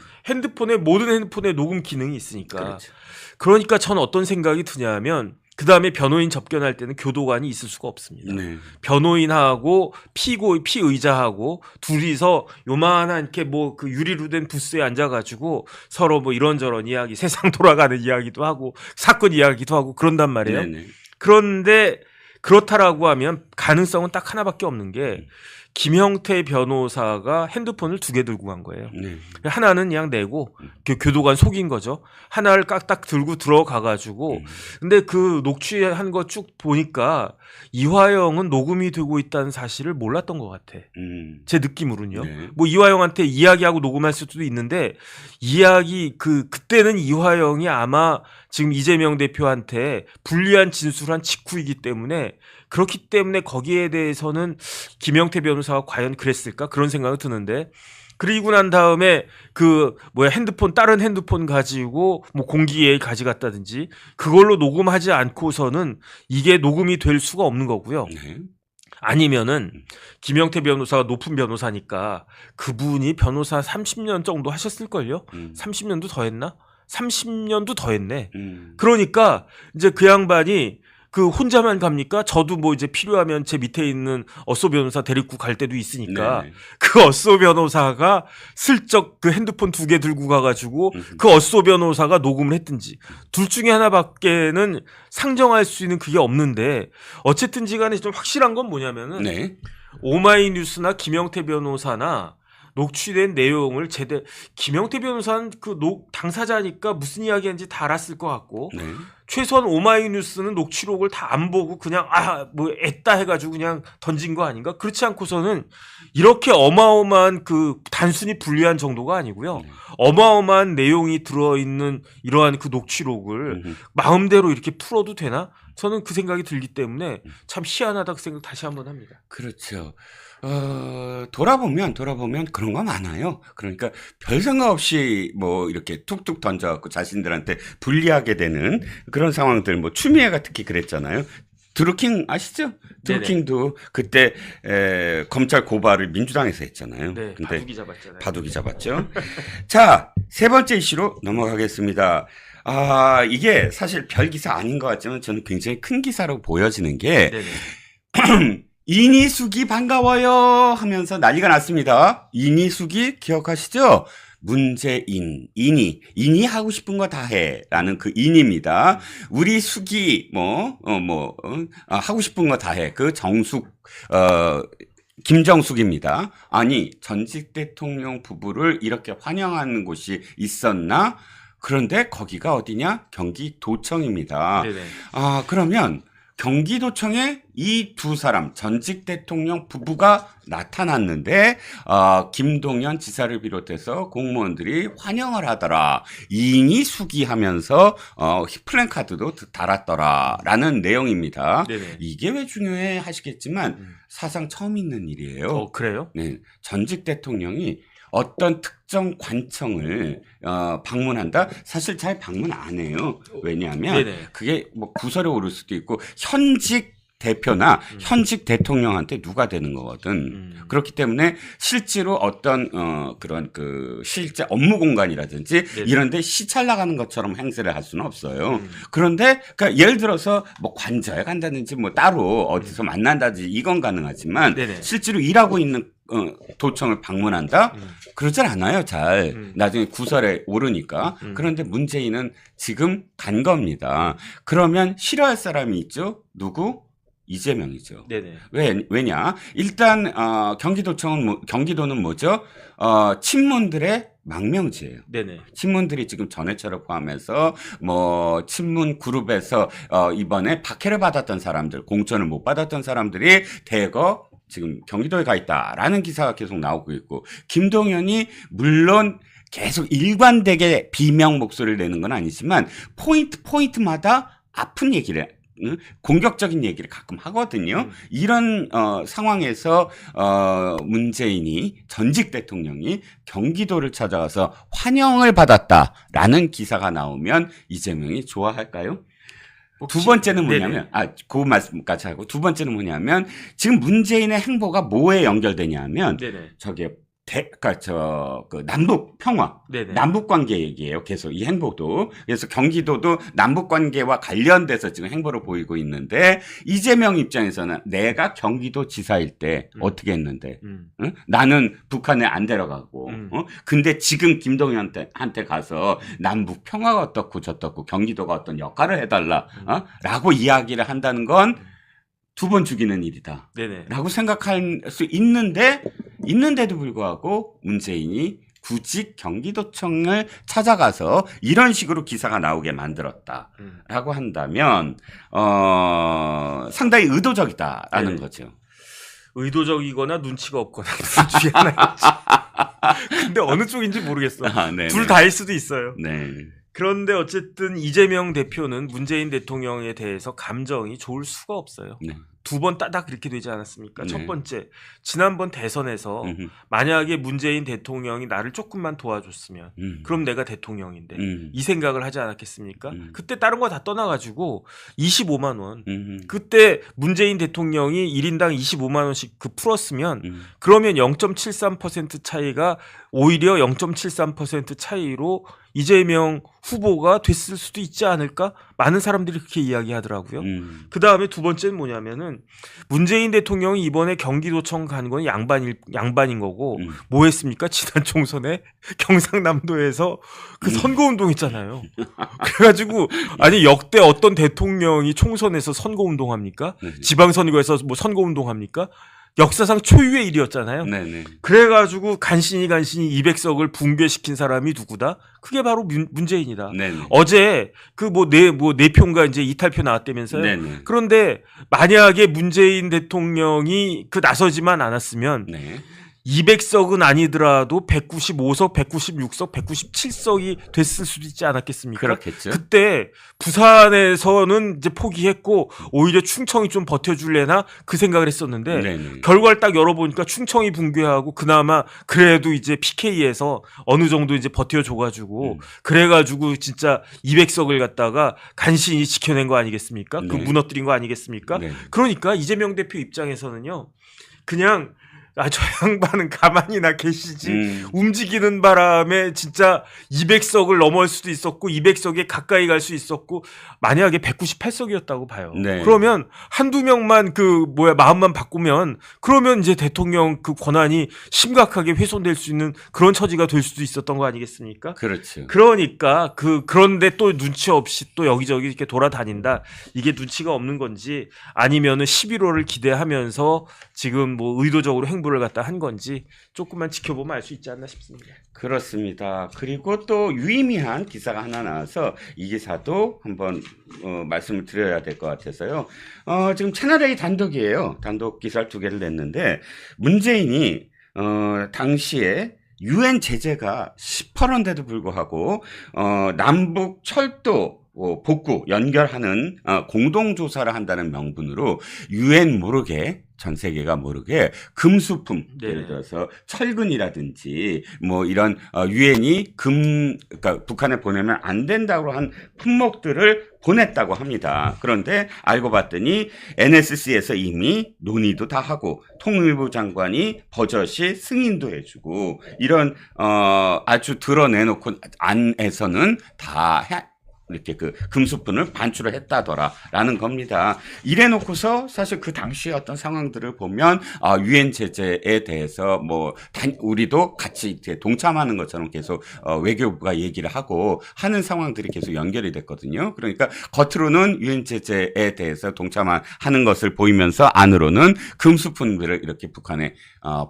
모든 핸드폰에 녹음 기능이 있으니까. 그렇죠. 그러니까 저는 어떤 생각이 드냐면 그 다음에 변호인 접견할 때는 교도관이 있을 수가 없습니다. 네. 변호인하고 피의자하고 둘이서 요만한 이렇게 뭐 그 유리로 된 부스에 앉아가지고 서로 뭐 이런저런 이야기, 세상 돌아가는 이야기도 하고 사건 이야기도 하고 그런단 말이에요. 네네. 그런데 그렇다라고 하면 가능성은 딱 하나밖에 없는 게 김형태 변호사가 핸드폰을 2개 들고 간 거예요. 네. 하나는 그냥 내고 교도관 속인 거죠. 하나를 깍딱 들고 들어가가지고 근데 그 녹취한 거 쭉 보니까 이화영은 녹음이 되고 있다는 사실을 몰랐던 것 같아. 제 느낌으로는요. 네. 뭐 이화영한테 이야기하고 녹음할 수도 있는데 그때는 이화영이 아마 지금 이재명 대표한테 불리한 진술한 직후이기 때문에 그렇기 때문에 거기에 대해서는 김영태 변호사가 과연 그랬을까 그런 생각이 드는데 그리고 난 다음에 다른 핸드폰 가지고 뭐 공기에 가져갔다든지 그걸로 녹음하지 않고서는 이게 녹음이 될 수가 없는 거고요. 네. 아니면은 김영태 변호사가 높은 변호사니까 그분이 변호사 30년 정도 하셨을걸요? 30년도 더 했나? 30년도 더 했네. 그러니까 이제 그 양반이 그 혼자만 갑니까? 저도 뭐 이제 필요하면 제 밑에 있는 어쏘 변호사 데리고 갈 때도 있으니까 네. 그 어쏘 변호사가 슬쩍 그 핸드폰 2개 들고 가가지고 그 어쏘 변호사가 녹음을 했든지 둘 중에 하나밖에는 상정할 수 있는 그게 없는데 어쨌든지 간에 좀 확실한 건 뭐냐면은 네. 오마이뉴스나 김영태 변호사나 녹취된 내용을 김영태 변호사는 그 당사자니까 무슨 이야기하는지 다 알았을 것 같고 네. 최소한 오마이뉴스는 녹취록을 다 안 보고 그냥 뭐 애따 해가지고 그냥 던진 거 아닌가? 그렇지 않고서는 이렇게 어마어마한 그 단순히 불리한 정도가 아니고요. 어마어마한 내용이 들어있는 이러한 그 녹취록을 마음대로 이렇게 풀어도 되나? 저는 그 생각이 들기 때문에 참 희한하다 그 생각 다시 한번 합니다. 그렇죠. 돌아보면 그런 거 많아요. 그러니까 별 생각 없이 뭐 이렇게 툭툭 던져갖고 자신들한테 불리하게 되는 그런 상황들, 뭐 추미애가 특히 그랬잖아요. 드루킹 아시죠? 드루킹도 그때 검찰 고발을 민주당에서 했잖아요. 네, 근데 바둑이 잡았잖아요. 바둑이 잡았죠. 자, 세 번째 이슈로 넘어가겠습니다. 이게 사실 별 기사 아닌 것 같지만 저는 굉장히 큰 기사로 보여지는 게 네네. 이니숙이 반가워요 하면서 난리가 났습니다. 이니숙이 기억하시죠? 문재인, 인이 하고 싶은 거 다 해. 라는 그 인입니다. 우리 숙이, 하고 싶은 거 다 해. 그 정숙, 김정숙입니다. 아니, 전직 대통령 부부를 이렇게 환영하는 곳이 있었나? 그런데 거기가 어디냐? 경기도청입니다. 네네. 그러면 경기도청에 이 두 사람 전직 대통령 부부가 나타났는데 김동연 지사를 비롯해서 공무원들이 환영을 하더라. 이인이 수기하면서 플랜카드도 달았더라라는 내용입니다. 네네. 이게 왜 중요해 하시겠지만 사상 처음 있는 일이에요. 그래요? 네, 전직 대통령이 어떤 특정 관청을 방문한다? 사실 잘 방문 안 해요. 왜냐하면 네네. 그게 뭐 구설에 오를 수도 있고 현직 대표나 현직 대통령한테 누가 되는 거거든. 그렇기 때문에 실제로 어떤 그런 그 실제 업무 공간이라든지 네네. 이런데 시찰 나가는 것처럼 행세를 할 수는 없어요. 그런데 그러니까 예를 들어서 뭐 관저에 간다든지 뭐 따로 어디서 만난다든지 이건 가능하지만 네네. 실제로 일하고 있는 도청을 방문한다? 그러질 않아요, 잘. 나중에 구설에 오르니까. 그런데 문재인은 지금 간 겁니다. 그러면 싫어할 사람이 있죠? 누구? 이재명이죠. 네네. 왜냐? 일단, 경기도는 뭐죠? 친문들의 망명지예요. 네네. 친문들이 지금 전해철을 포함해서 뭐 친문 그룹에서 이번에 박해를 받았던 사람들, 공천을 못 받았던 사람들이 대거 지금 경기도에 가 있다라는 기사가 계속 나오고 있고, 김동연이 물론 계속 일관되게 비명 목소리를 내는 건 아니지만 포인트마다 아픈 얘기를, 공격적인 얘기를 가끔 하거든요. 이런 상황에서 문재인이, 전직 대통령이 경기도를 찾아가서 환영을 받았다라는 기사가 나오면 이재명이 좋아할까요? 두 번째는 뭐냐면, 그 말씀까지 하고, 두 번째는 뭐냐면, 지금 문재인의 행보가 뭐에 연결되냐면, 네네. 남북 평화, 네네. 남북 관계 얘기예요. 계속 이 행보도. 그래서 경기도도 남북 관계와 관련돼서 지금 행보를 보이고 있는데, 이재명 입장에서는 내가 경기도 지사일 때 어떻게 했는데, 응? 나는 북한에 안 데려가고, 근데 지금 김동연한테 가서 남북 평화가 어떻고 저떻고 경기도가 어떤 역할을 해달라, 라고 이야기를 한다는 건 두 번 죽이는 일이다. 네네. 라고 생각할 수 있는데도 불구하고 문재인이 굳이 경기도청을 찾아가서 이런 식으로 기사가 나오게 만들었다라고 한다면 상당히 의도적이다라는 네네. 거죠. 의도적이거나 눈치가 없거나 둘 중에 하나겠지. 근데 어느 쪽인지 모르겠어. 둘 다일 수도 있어요. 네. 그런데 어쨌든 이재명 대표는 문재인 대통령에 대해서 감정이 좋을 수가 없어요. 네. 두 번 따닥 그렇게 되지 않았습니까? 네. 첫 번째, 지난번 대선에서 만약에 문재인 대통령이 나를 조금만 도와줬으면 그럼 내가 대통령인데 이 생각을 하지 않았겠습니까? 그때 다른 거 다 떠나가지고 25만 원. 그때 문재인 대통령이 1인당 25만 원씩 풀었으면 그러면 0.73% 차이가 오히려 0.73% 차이로 이재명 후보가 됐을 수도 있지 않을까? 많은 사람들이 그렇게 이야기하더라고요. 그 다음에 두 번째는 뭐냐면은 문재인 대통령이 이번에 경기도청 간 건 양반인 거고 뭐 했습니까? 지난 총선에 경상남도에서 그 선거운동 했잖아요. 그래가지고 아니 역대 어떤 대통령이 총선에서 선거운동 합니까? 지방선거에서 뭐 선거운동 합니까? 역사상 초유의 일이었잖아요. 네네. 그래가지고 간신히 200석을 붕괴시킨 사람이 누구다? 그게 바로 문재인이다. 네네. 어제 그 네 표인가 이제 이탈표 나왔다면서요. 네네. 그런데 만약에 문재인 대통령이 그 나서지만 않았으면 네. 200석은 아니더라도 195석, 196석, 197석이 됐을 수도 있지 않았겠습니까? 그렇겠죠. 그때 부산에서는 이제 포기했고 오히려 충청이 좀 버텨줄래나 그 생각을 했었는데 네네. 결과를 딱 열어보니까 충청이 붕괴하고 그나마 그래도 이제 PK에서 어느 정도 이제 버텨줘가지고 그래가지고 진짜 200석을 갖다가 간신히 지켜낸 거 아니겠습니까? 그 네. 무너뜨린 거 아니겠습니까? 네. 그러니까 이재명 대표 입장에서는요, 그냥 저 양반은 가만히나 계시지 움직이는 바람에 진짜 200석을 넘을 수도 있었고 200석에 가까이 갈 수 있었고 만약에 198석이었다고 봐요. 네. 그러면 한두 명만 마음만 바꾸면 그러면 이제 대통령 그 권한이 심각하게 훼손될 수 있는 그런 처지가 될 수도 있었던 거 아니겠습니까? 그렇죠. 그러니까 그런데 또 눈치 없이 또 여기저기 이렇게 돌아다닌다. 이게 눈치가 없는 건지 아니면은 11월을 기대하면서 지금 뭐 의도적으로 행보를 갖다 한 건지 조금만 지켜보면 알 수 있지 않나 싶습니다. 그렇습니다. 그리고 또 유의미한 기사가 하나 나와서 이 기사도 한번 말씀을 드려야 될 것 같아서요. 지금 채널A 단독이에요. 단독 기사를 2개를 냈는데 문재인이 당시에 UN 제재가 18원인데도 불구하고 남북 철도 복구 연결하는 공동조사를 한다는 명분으로 UN 모르게 전 세계가 모르게 금수품 네. 예를 들어서 철근이라든지 뭐 이런 유엔이 그러니까 북한에 보내면 안 된다고 한 품목들을 보냈다고 합니다. 그런데 알고 봤더니 NSC에서 이미 논의도 다 하고 통일부 장관이 버젓이 승인도 해주고 이런 아주 드러내놓고 안에서는 다 이렇게 그 금수품을 반출을 했다더라라는 겁니다. 이래놓고서 사실 그 당시의 어떤 상황들을 보면 유엔 제재에 대해서 뭐 우리도 같이 이렇게 동참하는 것처럼 계속 외교부가 얘기를 하고 하는 상황들이 계속 연결이 됐거든요. 그러니까 겉으로는 유엔 제재에 대해서 동참하는 것을 보이면서 안으로는 금수품들을 이렇게 북한에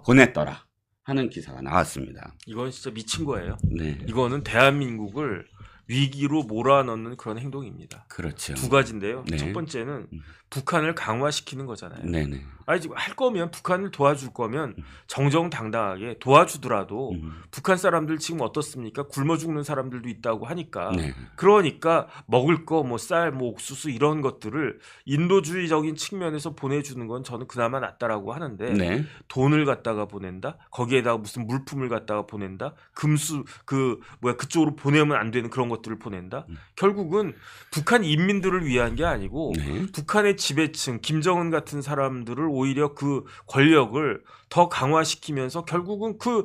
보냈더라 하는 기사가 나왔습니다. 이건 진짜 미친 거예요. 네, 이거는 대한민국을 위기로 몰아넣는 그런 행동입니다. 그렇죠. 두 가지인데요. 네. 첫 번째는 북한을 강화시키는 거잖아요. 네네. 아니 지금 할 거면 북한을 도와줄 거면 정정당당하게 도와주더라도 북한 사람들 지금 어떻습니까? 굶어 죽는 사람들도 있다고 하니까. 네. 그러니까 먹을 거 뭐 쌀, 뭐 옥수수 이런 것들을 인도주의적인 측면에서 보내주는 건 저는 그나마 낫다라고 하는데 네. 돈을 갖다가 보낸다. 거기에다가 무슨 물품을 갖다가 보낸다. 금수 그쪽으로 보내면 안 되는 그런 것들을 보낸다. 결국은 북한 인민들을 위한 게 아니고 네. 북한의 지배층 김정은 같은 사람들을 오히려 그 권력을 더 강화시키면서 결국은 그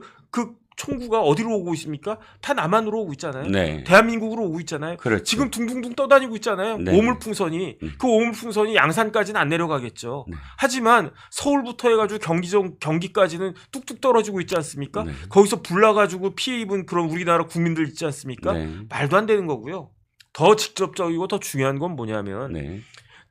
총구가 어디로 오고 있습니까? 다 남한으로 오고 있잖아요. 네. 대한민국으로 오고 있잖아요. 그렇죠. 지금 둥둥둥 떠다니고 있잖아요. 네. 오물풍선이. 그 오물풍선이 양산까지는 안 내려가겠죠. 네. 하지만 서울부터 해가지고 경기까지는 뚝뚝 떨어지고 있지 않습니까? 네. 거기서 불나가지고 피해 입은 그런 우리나라 국민들 있지 않습니까? 네. 말도 안 되는 거고요. 더 직접적이고 더 중요한 건 뭐냐면 네.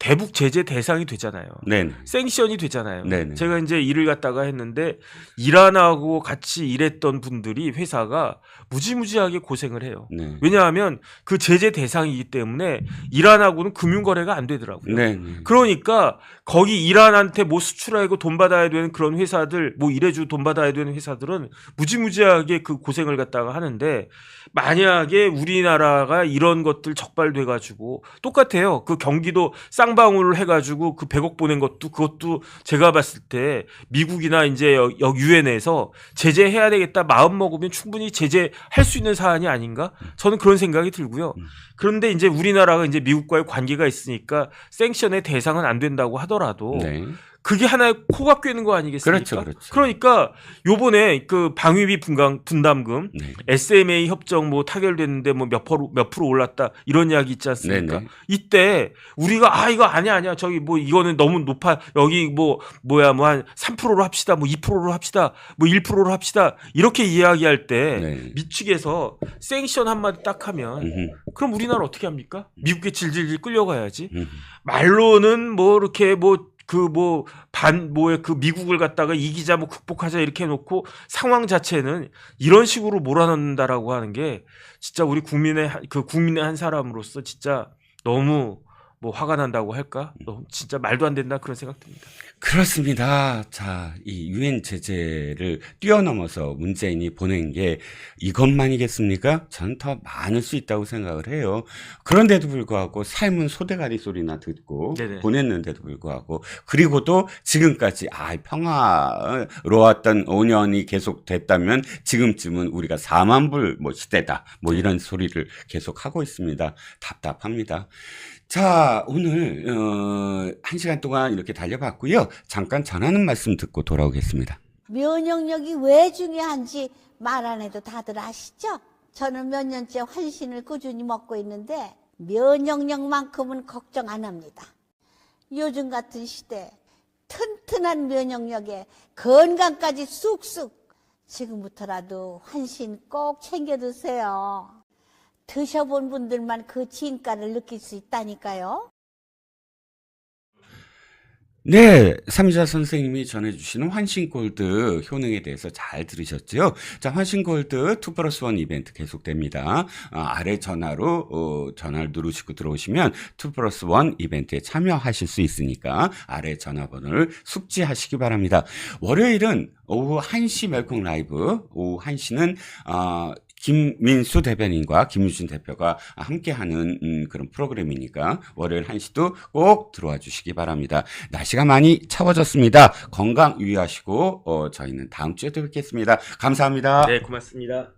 대북 제재 대상이 되잖아요. 네. 생션이 되잖아요. 네네. 제가 이제 일을 갖다가 했는데 이란하고 같이 일했던 분들이 회사가 무지무지하게 고생을 해요. 네. 왜냐하면 그 제재 대상이기 때문에 이란하고는 금융거래가 안 되더라고요. 네. 그러니까 거기 이란한테 뭐 수출하고 돈 받아야 되는 그런 회사들, 뭐 일해주 돈 받아야 되는 회사들은 무지무지하게 그 고생을 갖다가 하는데 만약에 우리나라가 이런 것들 적발돼가지고 똑같아요. 그 경기도 쌍방울을 해가지고 그 100억 보낸 것도 그것도 제가 봤을 때 미국이나 이제 유엔에서 제재해야 되겠다 마음 먹으면 충분히 제재할 수 있는 사안이 아닌가? 저는 그런 생각이 들고요. 그런데 이제 우리나라가 이제 미국과의 관계가 있으니까 생션의 대상은 안 된다고 하더라도 네. 그게 하나의 코가 꿰는 거 아니겠습니까? 그렇죠, 그렇죠. 그러니까 요번에 그 방위비 분담금 네. SMA 협정 뭐 타결됐는데 뭐 몇 프로 올랐다 이런 이야기 있지 않습니까? 네네. 이때 우리가 이거 아니야 저기 뭐 이거는 너무 높아 여기 뭐 한 3%로 합시다 뭐 2%로 합시다 뭐 1%로 합시다 이렇게 이야기할 때 네. 미측에서 생션 한마디 딱 하면 음흠. 그럼 우리나라 어떻게 합니까? 미국에 질질질 끌려가야지. 음흠. 말로는 뭐 이렇게 그 미국을 갖다가 이기자 뭐 극복하자 이렇게 해놓고 상황 자체는 이런 식으로 몰아넣는다라고 하는 게 진짜 우리 국민의 한 사람으로서 진짜 너무 뭐 화가 난다고 할까? 너무 진짜 말도 안 된다 그런 생각 듭니다. 그렇습니다. 자, 이 유엔 제재를 뛰어넘어서 문재인이 보낸 게 이것만이겠습니까? 저는 더 많을 수 있다고 생각을 해요. 그런데도 불구하고 삶은 소대가리 소리나 듣고 네네. 보냈는데도 불구하고 그리고도 지금까지 평화로웠던 5년이 계속 됐다면 지금쯤은 우리가 4만 불 뭐 시대다 뭐 이런 소리를 계속 하고 있습니다. 답답합니다. 자, 오늘 1시간 동안 이렇게 달려봤고요. 잠깐 전하는 말씀 듣고 돌아오겠습니다. 면역력이 왜 중요한지 말 안 해도 다들 아시죠? 저는 몇 년째 환신을 꾸준히 먹고 있는데 면역력만큼은 걱정 안 합니다. 요즘 같은 시대 튼튼한 면역력에 건강까지 쑥쑥 지금부터라도 환신 꼭 챙겨 드세요. 드셔본 분들만 그 진가를 느낄 수 있다니까요. 네, 삼자 선생님이 전해주시는 환신골드 효능에 대해서 잘 들으셨죠? 자, 환신골드 2+1 이벤트 계속됩니다. 아래 전화로 전화를 누르시고 들어오시면 2+1 이벤트에 참여하실 수 있으니까 아래 전화번호를 숙지하시기 바랍니다. 월요일은 오후 1시 멜콩 라이브, 오후 1시는 김민수 대변인과 김유진 대표가 함께하는 그런 프로그램이니까 월요일 1시도 꼭 들어와 주시기 바랍니다. 날씨가 많이 차워졌습니다. 건강 유의하시고 저희는 다음 주에 또 뵙겠습니다. 감사합니다. 네, 고맙습니다.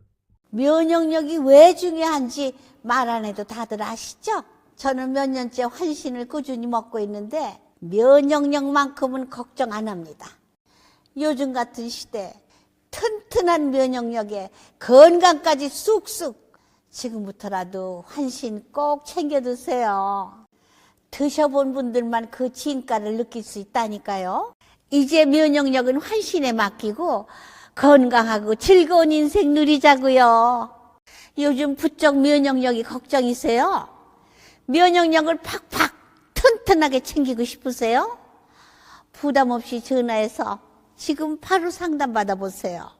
면역력이 왜 중요한지 말 안 해도 다들 아시죠? 저는 몇 년째 환신을 꾸준히 먹고 있는데 면역력만큼은 걱정 안 합니다. 요즘 같은 시대 튼튼한 면역력에 건강까지 쑥쑥 지금부터라도 환신 꼭 챙겨 드세요. 드셔본 분들만 그 진가를 느낄 수 있다니까요. 이제 면역력은 환신에 맡기고 건강하고 즐거운 인생 누리자고요. 요즘 부쩍 면역력이 걱정이세요? 면역력을 팍팍 튼튼하게 챙기고 싶으세요? 부담 없이 전화해서 지금 바로 상담 받아보세요.